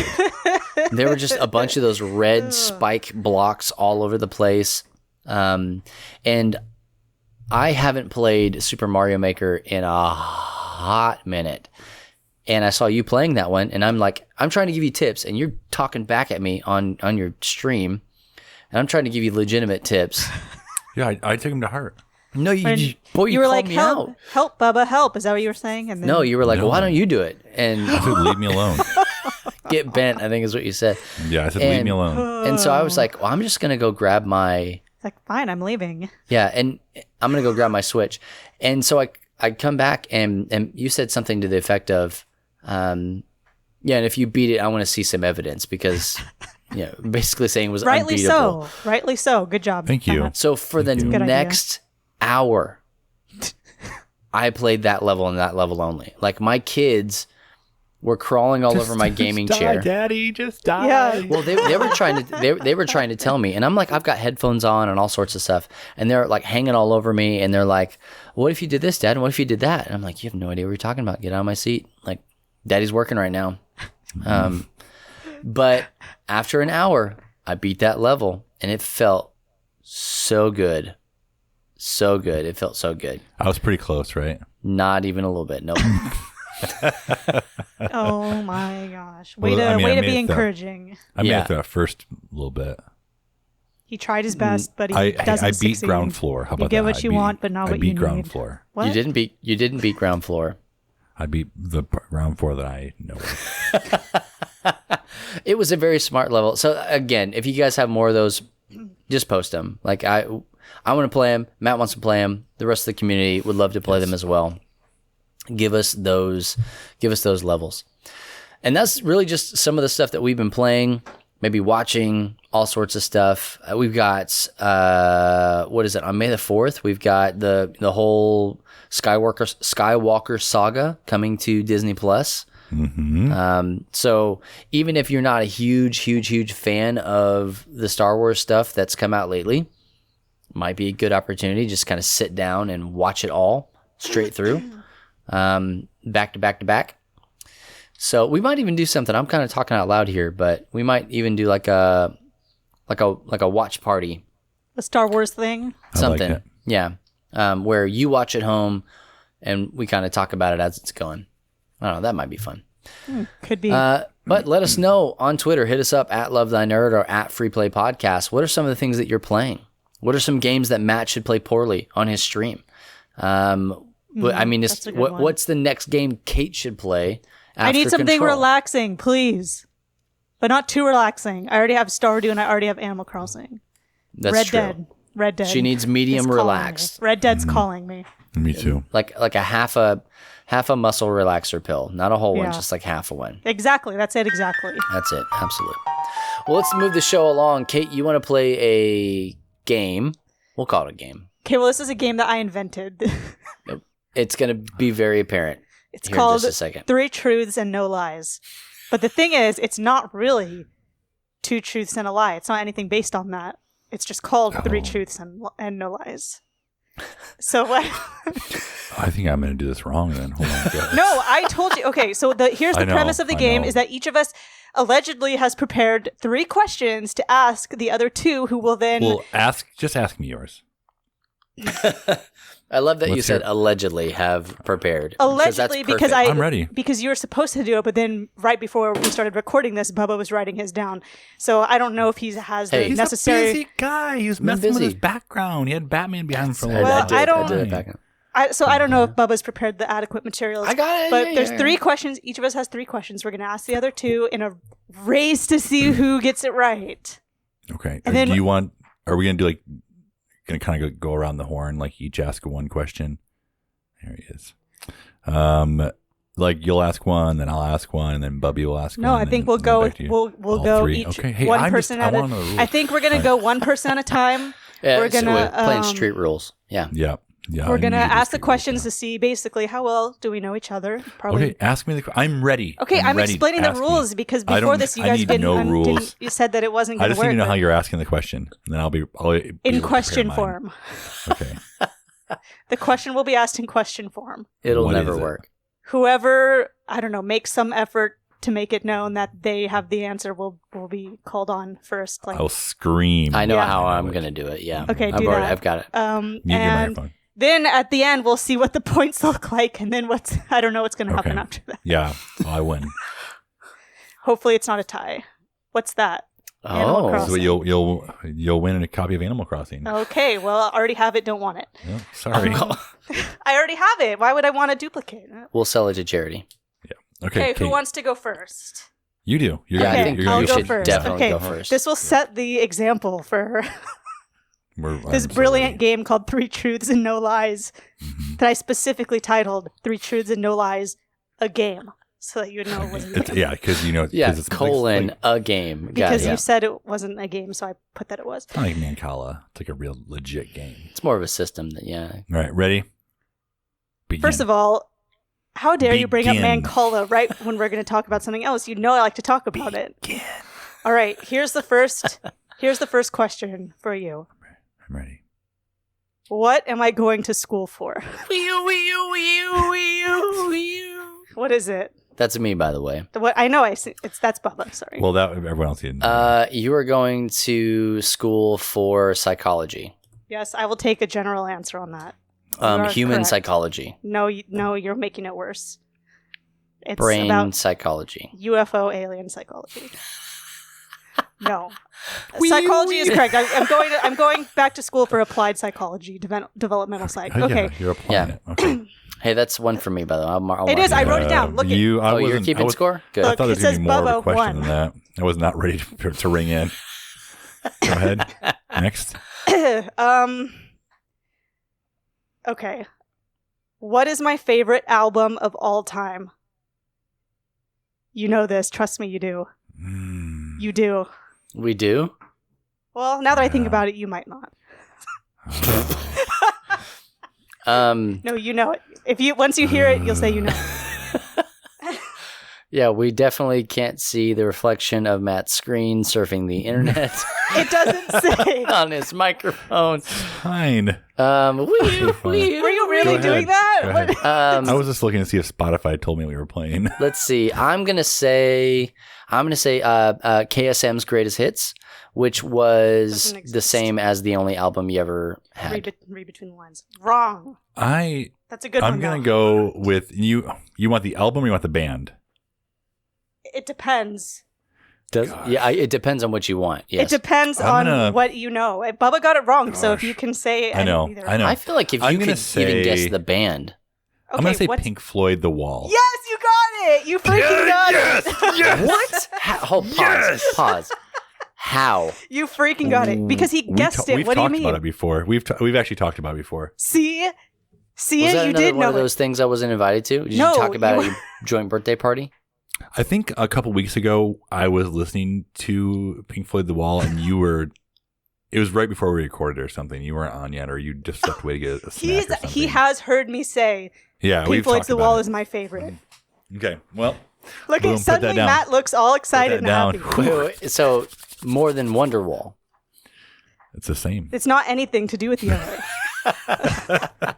There were just a bunch of those red spike blocks all over the place. And I haven't played Super Mario Maker in a hot minute. And I saw you playing that one, and I'm like, I'm trying to give you tips, and you're talking back at me on your stream, and I'm trying to give you legitimate tips. Yeah, I took him to heart. No, you were called like, me help, out. Help, Bubba, help. Is that what you were saying? And then, No, you were like, No. why don't you do it? And I said, leave me alone. get bent, I think is what you said. Yeah, I said, leave And- me alone. And so I was like, well, I'm just going to go grab my... It's like, fine, I'm leaving. Yeah, and I'm going to go grab my Switch. And so I come back, and you said something to the effect of, and if you beat it, I want to see some evidence, because, basically saying it was Rightly unbeatable. so. Rightly so. Good job. Thank you. So for the Good idea. next hour, I played that level and that level only. Like, my kids were crawling all over my gaming chair. Daddy, just die. Yeah. Well, they were trying to they were trying to tell me, and I'm like, I've got headphones on and all sorts of stuff, and they're like hanging all over me, and they're like, "What if you did this, Dad? And what if you did that?" And I'm like, "You have no idea what you're talking about. Get out of my seat. Like, Daddy's working right now." But after an hour, I beat that level, and it felt so good, so good. It felt so good. I was pretty close, right? Not even a little bit. Nope. Oh my gosh. Way Well, I mean, I to made be it though. encouraging. I made Yeah. it that first little bit. He tried his best, but he I doesn't beat succeed. ground floor. How about You get that? what I you beat- want, but not what I beat you ground need. floor. What? You didn't beat ground floor. I beat the ground floor that I know of. It was a very smart level. So again, if you guys have more of those, just post them. Like, I want to play them. Matt wants to play them. The rest of the community would love to play them as well. Give us those levels. And that's really just some of the stuff that we've been playing, maybe watching, all sorts of stuff. We've got what is it, on May the 4th? We've got the whole Skywalker saga coming to Disney Plus. Mm-hmm. So even if you're not a huge fan of the Star Wars stuff that's come out lately, might be a good opportunity. Just kind of sit down and watch it all straight through, back to back to back. So we might even do something. I'm kind of talking out loud here, but we might even do like a watch party, A Star Wars thing. I like something. it. Yeah, where you watch at home and we kind of talk about it as it's going. I don't know. That might be fun. Could be. But let us know on Twitter. Hit us up at Love Thy Nerd or at Free Play Podcast. What are some of the things that you're playing? What are some games that Matt should play poorly on his stream? I mean, that's a good one. what's the next game Kate should play? I need after something Control? relaxing, please. But not too relaxing. I already have Stardew and I already have Animal Crossing. That's Red true. Dead. Red Dead. She needs medium is calling relaxed, me. Red Dead's calling me. Me too. like a half a muscle relaxer pill, not a whole one, Yeah. just like half a one. Exactly. That's it. Exactly. That's it. Absolutely. Well, let's move the show along. Kate, you want to play a game? We'll call it a game. Okay, well, this is a game that I invented. It's going to be very apparent. It's Here in called just a second. 3 Truths and No Lies. But the thing is, it's not really 2 truths and a lie. It's not anything based on that. It's just called 3 Truths and No Lies. So what? I think I'm going to do this wrong then. Hold on. No, I told you. Okay, so here's I the know, premise of the I game know. is that each of us allegedly has prepared 3 questions to ask the other 2, who will then... Well, just ask me yours. I love that you Let's said hear- allegedly have prepared. Allegedly, because I'm ready. Because you were supposed to do it, but then right before we started recording this, Bubba was writing his down. So I don't know if he has the He's necessary... a busy guy. He was I'm messing with busy. his background. He had Batman behind him for a I little Well, while. I don't- did it back in. I don't know if Bubba's prepared the adequate materials. I got it. But yeah, there's yeah. 3 questions. Each of us has 3 questions. We're going to ask the other 2 in a race to see who gets it right. Okay. And then- Are we going to do going to kind of go around the horn, like each ask one question? There he is. You'll ask one, then I'll ask one, and then Bubby will ask one. No, I think we'll and go. then back to you. We'll All go 3? each Okay. Hey, one I person wanna at know the a. rules. I think we're gonna go one person at a time. Yeah, We're gonna, playing street rules. Yeah. Yeah. Yeah. We're I gonna knew these ask the people, questions yeah. to see basically how well do we know each other. Probably. Okay, ask me I'm ready. Okay, I'm ready. explaining the Ask me. rules because I before don't- this, you I guys need didn't. no rules. You said that it wasn't I going just to need work. to know how you're asking the question, and then I'll be in able to prepare question mine. form. Okay. The question will be asked in question form. It'll What never is it? work. Whoever, I don't know, makes some effort to make it known that they have the answer will be called on first. Like, I'll scream. I know Yeah. how I I'm know it. going to do it. Yeah. Okay, do that. I've got it. Mute your and microphone. then at the end, we'll see what the points look like, and then I don't know what's going to happen Okay. after that. Yeah, well, I win. Hopefully, it's not a tie. What's that? Animal Oh. Crossing. So you'll win a copy of Animal Crossing. Okay, well, I already have it. Don't want it. Yeah, sorry. I already have it. Why would I want to duplicate it? We'll sell it to charity. Okay, Okay, who Kate, wants to go first? you do. You're, Yeah, I you're- think you're I'll gonna you go get- should first. definitely Okay, go first. this will set the example for I'm this so brilliant ready. game called 3 Truths and No Lies that I specifically titled 3 Truths and No Lies, a game, so that you would know it wasn't a It's, game. yeah, because you know. 'cause Yeah, it's colon like, a game. Got Because it, yeah. you said it wasn't a game, so I put that it was. it's not like Mancala. It's like a real legit game. It's more of a system that, yeah. All right, ready? Begin. First of all, how dare you bring up Begin. Mancala right when we're going to talk about something else? You know I like to talk about it. All right, here's the first question for you. I'm ready. What am I going to school for? What is it? That's me, by the way. What I know, that's Bubba. Sorry. Well, that everyone else didn't. You are going to school for psychology. Yes, I will take a general answer on that. You are Human correct. psychology. No, you're making it worse. It's Brain about psychology. UFO alien psychology. No, psychology is correct. I'm going back to school for applied psychology, developmental psych. Oh, Okay, yeah, you're applying Yeah. it. Okay. Hey, that's one for me, by the way. I'll it mark is. I wrote it down. Look at you. I Oh, you're wasn't- keeping I was- score? Good. I Look, thought there it was going to says be more of Bubba a question won. than that. I was not ready to ring in. Go ahead. Next. Okay. What is my favorite album of all time? You know this. Trust me, you do. Mm. You do. We do? Well, now that I think Yeah. about it, you might not. No, you know it. Once you hear it, you'll say you know. Yeah, we definitely can't see the reflection of Matt's screen surfing the internet It doesn't say. on his microphone. Fine. Were Were you really Go doing ahead. that? Go What- ahead. I was just looking to see if Spotify told me we were playing. Let's see. I'm gonna say KSM's Greatest Hits, which was Doesn't the exist. same as the only album you ever had. Read between the lines. Wrong. That's a good one. I'm gonna though. go with you. You want the album or you want the band? It depends. It depends on what you want. Yes. It depends I'm on gonna- what you know. Bubba got it wrong, so if Gosh. you can say I know. either. I know. I feel like if I'm you gonna could even guess say- the band. I'm gonna say what's- Pink Floyd, The Wall. Yes, you got it. You freaking got it. What? Pause. How? You freaking got it because he guessed it. We've What do you talked about mean? it before. We've actually talked about it before. See Was it. that You another did one of know it. those things I wasn't invited to? Did No, you talk about it you- at your joint birthday party? I think a couple weeks ago I was listening to Pink Floyd, The Wall, and you were. It was right before we recorded or something. You weren't on yet, or you just stepped away to get a snack or something. He has heard me say Yeah, Pink we've Floyd's talked The about Wall it. is my favorite. Okay, well, Look Boom, at put suddenly that down. Matt looks all excited and that happy. down. Wait, so more than Wonderwall. it's the same. It's not anything to do with the other.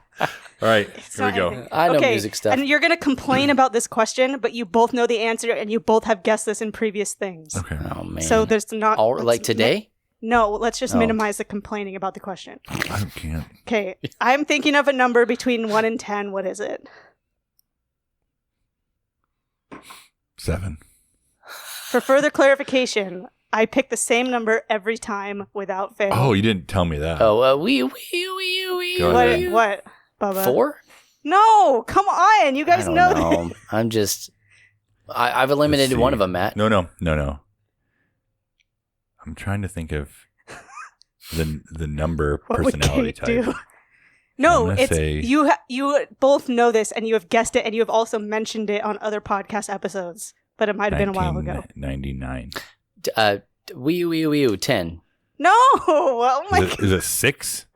All right, It's here we not go. anything. I know music stuff. And you're going to complain about this question, but you both know the answer and you both have guessed this in previous things. Okay. Oh man. So there's not... All, let's like today? No, let's just Oh. minimize the complaining about the question. I can't. Okay, I'm thinking of a number between 1 and 10. What is it? 7. For further clarification, I pick the same number every time without fail. Oh, you didn't tell me that. Oh, Go What, ahead. what, Bubba? 4? No, come on. You guys I don't know this. I'm just. I've eliminated Let's one see. of them, Matt. No. I'm trying to think of the number What would personality Kate type. do? No, I'm gonna it's say- you both know this, and you have guessed it, and you have also mentioned it on other podcast episodes. But it might have been a while ago. 1999. Wee 10. No, oh my! Is it 6?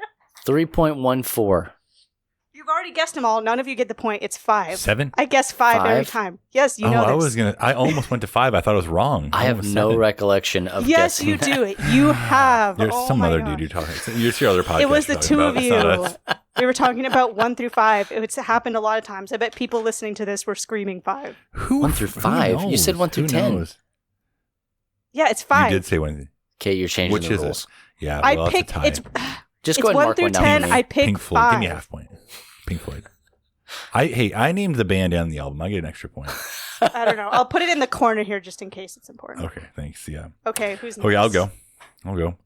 3.14. You've already guessed them all. None of you get the point. It's 5. 7? I guess 5 every 5? time. Yes, you know this. I almost went to 5. I thought it was wrong. I have Almost no 7. recollection of Yes, guessing you that. do it. You have. There's Oh some my other God. dude you're talking. It's your other podcast. It was the you're two talking of about. you. It's not us. We were talking about 1 through 5. It's happened a lot of times. I bet people listening to this were screaming 5. Who 1 through who 5? You knows? said 1 through Who 10. knows? Yeah, it's 5. You did say 1. Okay, you're changing Which the is rules. it? Yeah, I well, that's a picked tie. it's Just it's go ahead and 1 mark through one down. 10. for me. I pick Pink Floyd. 5. Give me a half point. Pink Floyd. I named the band and the album. I get an extra point. I don't know. I'll put it in the corner here just in case it's important. Okay, thanks. Yeah. Okay, who's next? Okay, I'll go.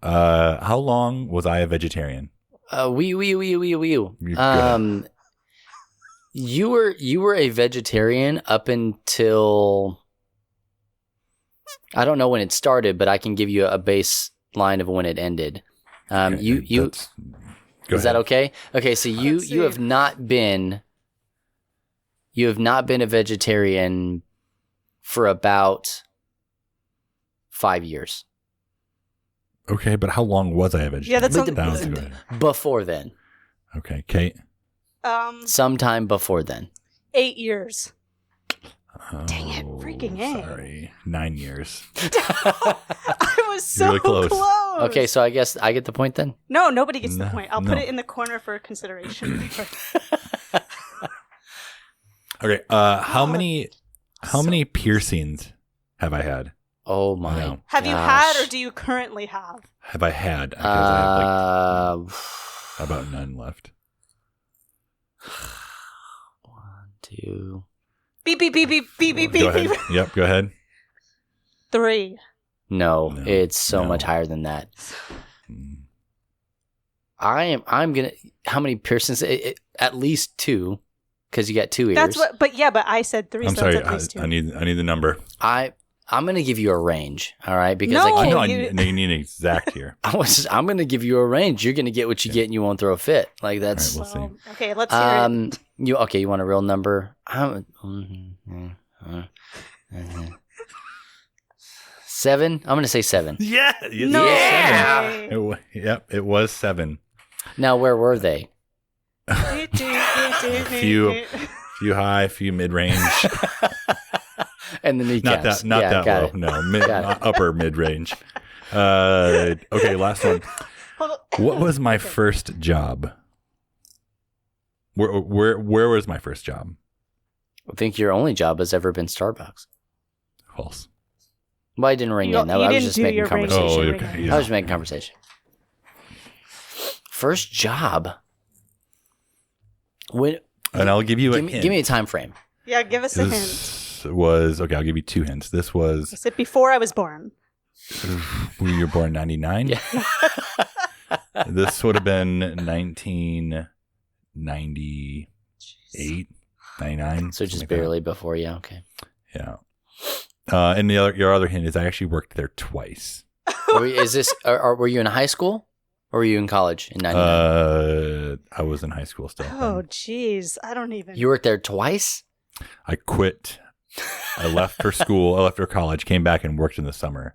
How long was I a vegetarian? Wee. Go ahead. You were a vegetarian up until I don't know when it started, but I can give you a baseline of when it ended. Okay, You go is that ahead. okay? Okay, so you Let's see. have not been a vegetarian for about 5 years. Okay, but how long was I a vegetarian? Yeah, that's But on- That was a good- Before then. Okay, Kate. Sometime before then. 8 years. Dang it, freaking A. Sorry, 9 years. I was so Really close. close. Okay, so I guess I get the point then? No, nobody gets the No, point. I'll put no. it in the corner for consideration. Okay, how many piercings have I had? Oh my. No. Have you had or gosh. do you currently have? Have I had? Because I have like Uh, about none left. 1, 2. Beep, beep, beep, beep, beep, beep, Go beep, ahead. beep. Yep, go ahead. 3. No, No, it's so no. much higher than that. Mm. I'm gonna. How many piercings? At least 2, because you got 2 ears. That's what, but I said 3, I'm so sorry. that's at least 2. I need the number. I'm gonna give you a range. All right, because No, I No, can't. you need an exact here. I'm gonna give you a range. You're gonna get what you get, and you won't throw a fit. Like that's. All right, we'll see. Okay, let's hear it. You want a real number? 7. I'm gonna say 7. Yeah. No. Yeah. way. It was 7. Now, where were they? A few high, few mid range. And the kneecaps. Not that got low. it. No, Got it. upper mid range. Okay, last one. Hold on. What was my first job? Where was my first job? I think your only job has ever been Starbucks. False. Well, I didn't ring You in. I was didn't just do making your ring conversation. Oh, ring okay. in. Yeah. I was just making conversation. First job. When? And I'll give you a Give hint. me a time frame. Yeah, give us a hint. This was okay. I'll give you 2 hints. This was Is it before I was born? you were born in 99. Yeah. This would have been 1998, 99. So just something like that. barely before. Yeah. Okay. Yeah. And your other hint is I actually worked there twice. Is this? Were you in high school or were you in college in '99? I was in high school still. Oh, jeez. I don't even. You worked there twice. I quit. I left for school. I left for college. Came back and worked in the summer.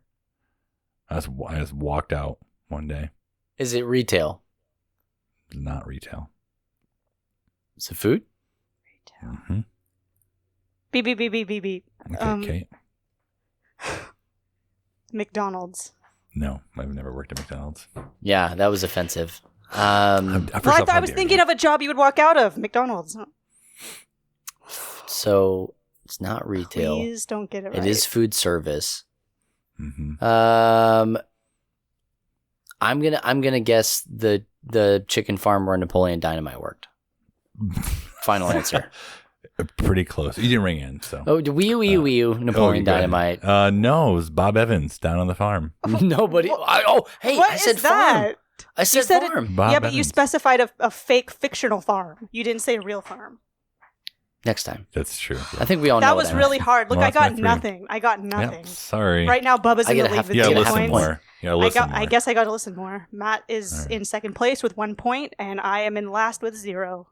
I just walked out one day. Is it retail? Not retail. Is it food? Mm-hmm. Beep, beep, beep, beep, beep, beep. Okay, Kate. McDonald's. No, I've never worked at McDonald's. Yeah, that was offensive. I was thinking of a job you would walk out of. McDonald's. So it's not retail. Please don't get it right. It is food service. Mm-hmm. I'm gonna guess the chicken farm where Napoleon Dynamite worked. Final answer. Pretty close. You didn't ring in, so. Oh, Napoleon Dynamite. No, it was Bob Evans down on the farm. Nobody. Hey, what I said is that? farm. I said farm. Bob yeah, but you Evans. specified a fake fictional farm. You didn't say a real farm. Next time. That's true. I think we all know that was really hard. Look, Well, I got that's my three. nothing. I got nothing. Yep, sorry. Right now, Bubba's I in the gotta lead have- with You gotta 0 listen points. more. You gotta listen more. I guess I got to listen more. Matt is All right. in second place with 1 point, and I am in last with 0.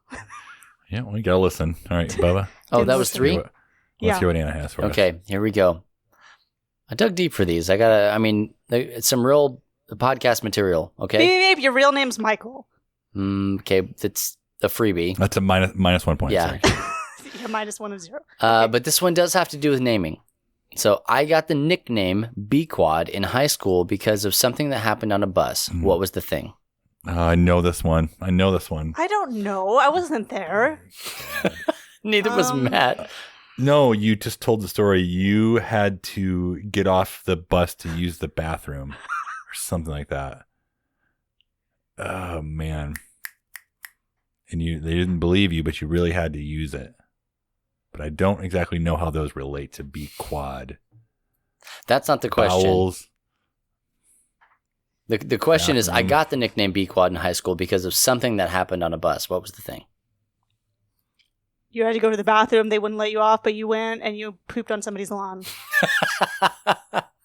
Yeah, well, you gotta listen. All right, Bubba. Oh, Didn't that was listen. 3? Let's Yeah. hear what Anna has for us. Okay, here we go. I dug deep for these. It's some real podcast material. Okay. Beep, your real name's Michael. Okay, that's a freebie. That's a minus 1 point. Yeah. Sorry. You're minus 1 of 0. But this one does have to do with naming. So I got the nickname B-Quad in high school because of something that happened on a bus. Mhm. What was the thing? I know this one. I don't know. I wasn't there. Neither was Matt. No, you just told the story. You had to get off the bus to use the bathroom or something like that. Oh, man. And they didn't believe you, but you really had to use it. But I don't exactly know how those relate to B-Quad. That's not the question. Bowels. The question is, I Bathroom. got the nickname B-Quad in high school because of something that happened on a bus. What was the thing? You had to go to the bathroom. They wouldn't let you off, but you went and you pooped on somebody's lawn.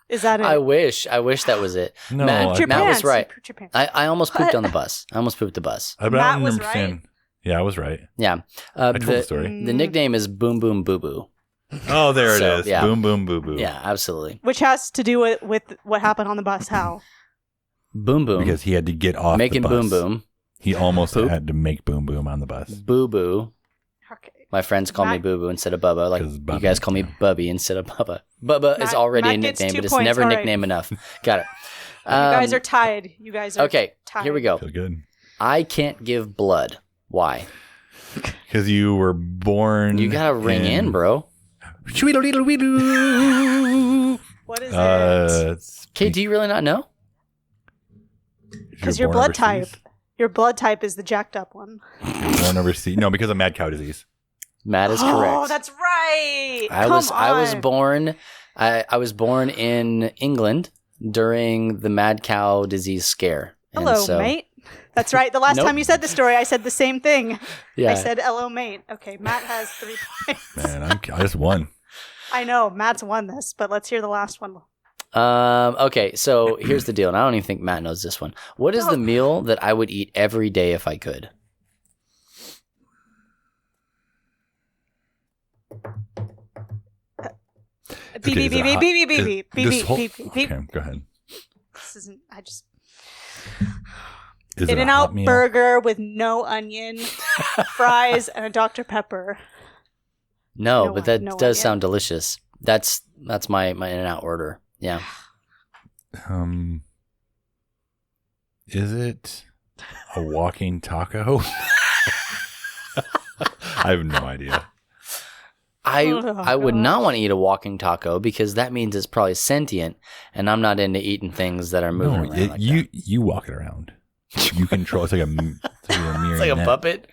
Is that it? I wish that was it. No, Matt, Pooped your Matt pants. was right. You pooped your pants. I almost pooped What? on the bus. I almost pooped the bus. I Matt don't was understand. Yeah, I was right. Yeah. I told the story. The nickname is Boom Boom Boo Boo. Oh, there So, it is. yeah. Boom, boom, boo, boo. Yeah, absolutely. Which has to do with what happened on the bus. How? Boom Boom. Because he had to get off Making the bus. Boom Boom. He almost Poop. had to make boom, boom on the bus. Boo Boo. Okay. My friends call me Matt- Boo Boo instead of Bubba. Like 'Cause you Bubba, guys call me yeah. Bubby instead of Bubba. Bubba is Matt- already Matt a gets nickname, 2 but it's points. never All right. nickname enough. Got it. You guys are tied. You guys are Okay, tied. here we go. Feel good. I can't give blood. Why? Because you were born. You gotta ring in, bro. Shweedle-deedle-weedle. What is it? Okay, do you really not know? Because your blood type. Your blood type is the jacked up one. Born overseas. No, because of mad cow disease. Matt is correct. Oh, that's right. I was born in England during the mad cow disease scare. And Hello, so- mate. That's right. The last Nope. time you said the story, I said the same thing. Yeah. I said, hello, mate. Okay, Matt has 3 points. Man, I just won. I know, Matt's won this, but let's hear the last one. Okay, so here's the deal, and I don't even think Matt knows this one. What is the meal that I would eat every day if I could? Beep, beep, beep, beep, beep, beep, beep, beep, beep, beep, beep, beep. Okay, go ahead. This isn't, I just... Is it a In-N-Out hot meal? burger with no onion, fries, and a Dr. Pepper. No, No but one- that no one does yet. sound delicious. That's my In-N-Out order. Yeah. Is it a walking taco? I have no idea. I would not want to eat a walking taco because that means it's probably sentient, and I'm not into eating things that are moving No, around like you that. you walk it around. You control. It's like a It's like a marionette. puppet.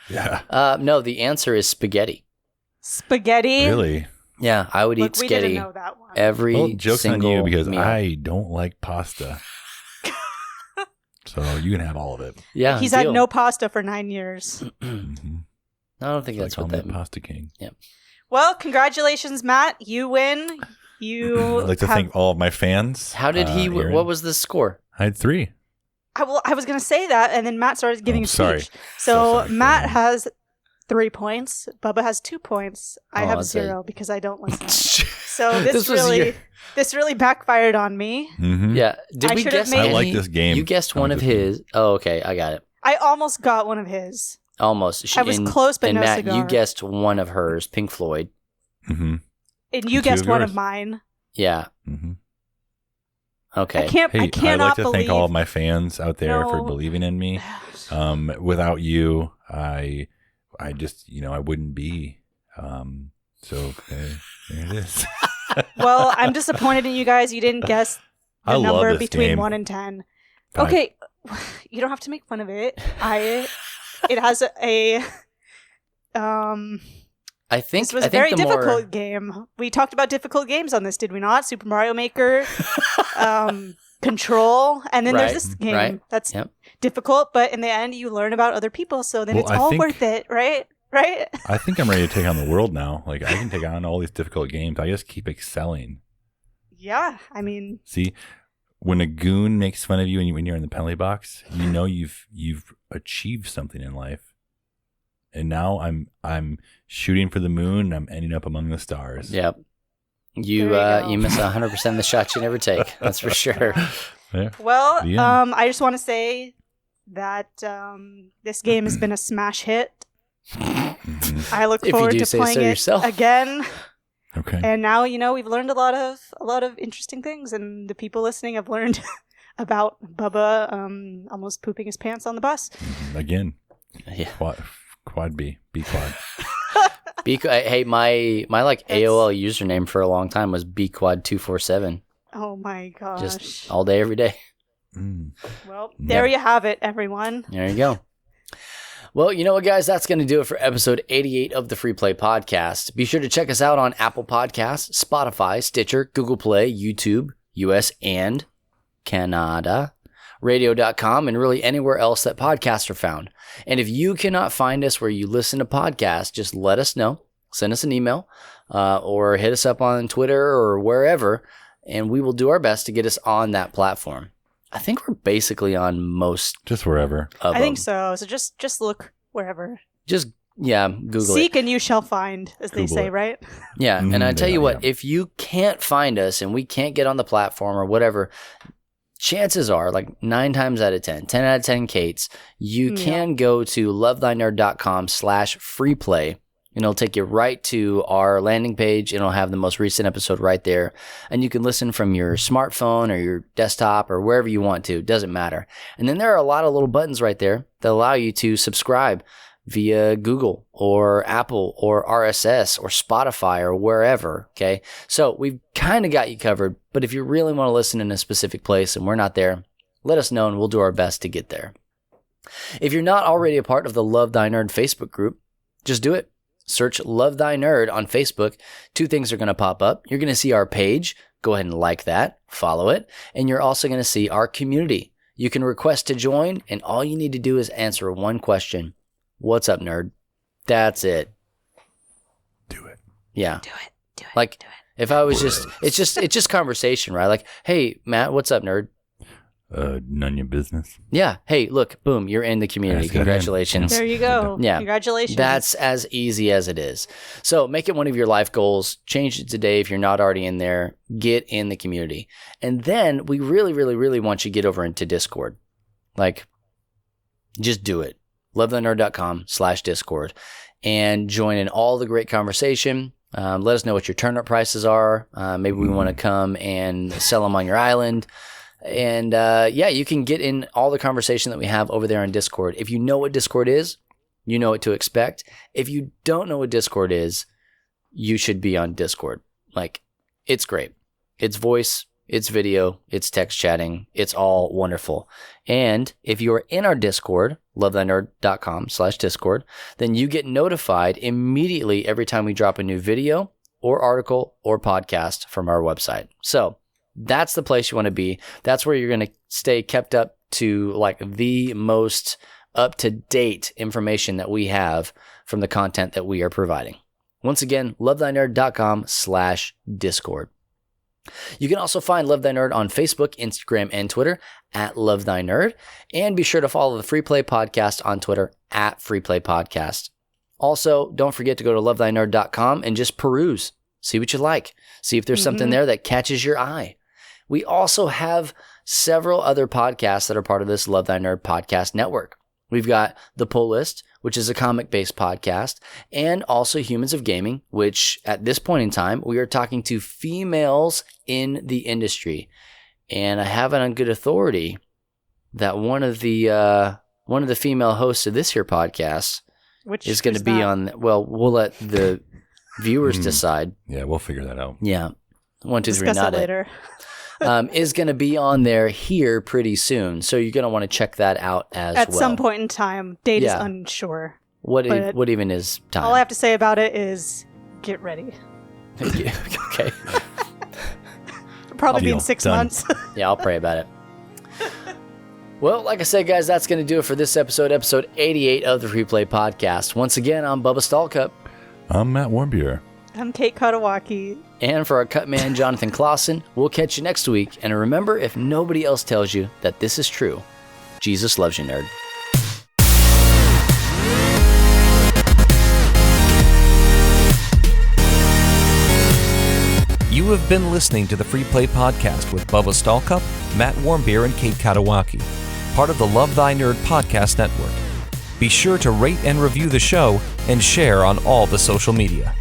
Yeah. No, the answer is spaghetti. Spaghetti? Really? Yeah, I would Look, eat we didn't spaghetti know that one. every Well, joke's on single you because meal. I don't like pasta. So you can have all of it. Yeah, He's deal. had no pasta for 9 years. Mm-hmm. I don't think that's Call what me that the pasta king. Well, congratulations, Matt. You win. You I'd like to have- thank all of my fans. How did he? Aaron. What was the score? I had 3. I was going to say that, and then Matt started giving Oh, a sorry. speech. So So sorry. Matt has 3 points. Bubba has 2 points. I Oh, have that's 0 because I don't listen. So This was your- this really backfired on me. Mm-hmm. Yeah. Did I we should have guess? made- I any? like this game. You guessed I one like of this game. his. Oh, okay. I got it. I almost got one of his. Almost. I was close, but and no Matt, cigar. you guessed one of hers, Pink Floyd. Mm-hmm. And you Two guessed of one yours. of mine. Yeah. Mm-hmm. Okay. I Hey, cannot I'd like to believe. thank all of my fans out there for No. believing in me. Without you, I just, I wouldn't be. So there it is. Well, I'm disappointed in you guys. You didn't guess the I love number this between game. 1 and 10. Fine. Okay, you don't have to make fun of it. It has a I think this was I a think very the difficult more game. We talked about difficult games on this, did we not? Super Mario Maker, Control, and then there's Right, this game right. that's Yep. difficult, but in the end you learn about other people, so then Well, it's I all think- worth it, right? Right? I think I'm ready to take on the world now. Like, I can take on all these difficult games. I just keep excelling. Yeah, I mean, See, when a goon makes fun of you when you're in the penalty box, you know you've achieved something in life. And now I'm shooting for the moon and I'm ending up among the stars. Yep. You There you go. you miss 100% of the shots you never take. That's for sure. Yeah. well, The end. I just want to say that this game has been a smash hit. Mhm. I look If you forward do to say playing so it yourself. again. Okay. And now, we've learned a lot of interesting things, and the people listening have learned about Bubba almost pooping his pants on the bus. Again, Yeah. quad B quad. Hey, my like That's- AOL username for a long time was bquad247. Oh my gosh. Just all day, every day. Mm. Well, there you have it, everyone. There you go. Well, you know what, guys? That's going to do it for episode 88 of the Free Play Podcast. Be sure to check us out on Apple Podcasts, Spotify, Stitcher, Google Play, YouTube, US and Canada, radio.com, and really anywhere else that podcasts are found. And if you cannot find us where you listen to podcasts, just let us know. Send us an email or hit us up on Twitter or wherever, and we will do our best to get us on that platform. I think we're basically on most Just wherever. of I think them. so. So just look wherever. Just, Google Seek it. and you shall find, as they Google say, it. right? Yeah, and I tell you what, yeah. if you can't find us and we can't get on the platform or whatever, chances are, like 9 times out of 10, 10 out of 10 Kates, you Yeah. can go to lovethynerd.com/freeplay. And it'll take you right to our landing page. It'll have the most recent episode right there. And you can listen from your smartphone or your desktop or wherever you want to. It doesn't matter. And then there are a lot of little buttons right there that allow you to subscribe via Google or Apple or RSS or Spotify or wherever. Okay. So we've kind of got you covered. But if you really want to listen in a specific place and we're not there, let us know and we'll do our best to get there. If you're not already a part of the Love Thy Nerd Facebook group, just do it. Search Love Thy Nerd on Facebook. 2 things are going to pop up. You're going to see our page. Go ahead and like that, follow it, and you're also going to see our community. You can request to join, and all you need to do is answer one question. What's up, nerd? That's it. Do it. Yeah. Do it. Do it. Like do it. if I was it's just conversation, right? Like, hey, Matt, what's up, nerd? None of your business. Yeah. Hey, look, boom, you're in the community. That's good. Congratulations. There you go. Yeah. Congratulations. That's as easy as it is. So make it one of your life goals. Change it today if you're not already in there. Get in the community. And then we really, really, really want you to get over into Discord. Like, just do it. lovethynerd.com/Discord and join in all the great conversation. Let us know what your turnip prices are. Maybe we want to come and sell them on your island. And you can get in all the conversation that we have over there on Discord. If you know what Discord is, you know what to expect. If you don't know what Discord is, you should be on Discord. Like, it's great. It's voice, it's video, it's text chatting. It's all wonderful. And if you're in our Discord, lovethynerd.com/Discord, then you get notified immediately every time we drop a new video or article or podcast from our website. So that's the place you want to be. That's where you're going to stay kept up to like the most up-to-date information that we have from the content that we are providing. Once again, lovethynerd.com/Discord. You can also find Love Thy Nerd on Facebook, Instagram, and Twitter at Love Thy Nerd. And be sure to follow the Free Play Podcast on Twitter at Free Play Podcast. Also, don't forget to go to lovethynerd.com and just peruse. See what you like. See if there's something there that catches your eye. We also have several other podcasts that are part of this Love Thy Nerd podcast network. We've got The Pull List, which is a comic-based podcast, and also Humans of Gaming, which at this point in time, we are talking to females in the industry. and I have it on good authority that one of the female hosts of this here podcast is going to be on. Well, we'll let the viewers decide. Yeah, we'll figure that out. Yeah, 1, 2, 3, Discuss not it later. Is going to be on there here pretty soon, so you're going to want to check that out as well. At some point in time, date is unsure. What even is time? All I have to say about it is get ready. Okay. Probably be in 6 months. Yeah, I'll pray about it. Well, like I said, guys, that's going to do it for this episode 88 of the Free Play Podcast. Once again, I'm Bubba Stallcup. I'm Matt Warmbier. I'm Kate Katawaki. And for our cut man, Jonathan Clausen, we'll catch you next week. And remember, if nobody else tells you that this is true, Jesus loves you, nerd. You have been listening to the Free Play Podcast with Bubba Stallcup, Matt Warmbier, and Kate Katawaki, part of the Love Thy Nerd Podcast Network. Be sure to rate and review the show and share on all the social media.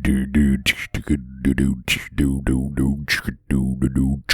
do do do do do do do do do do do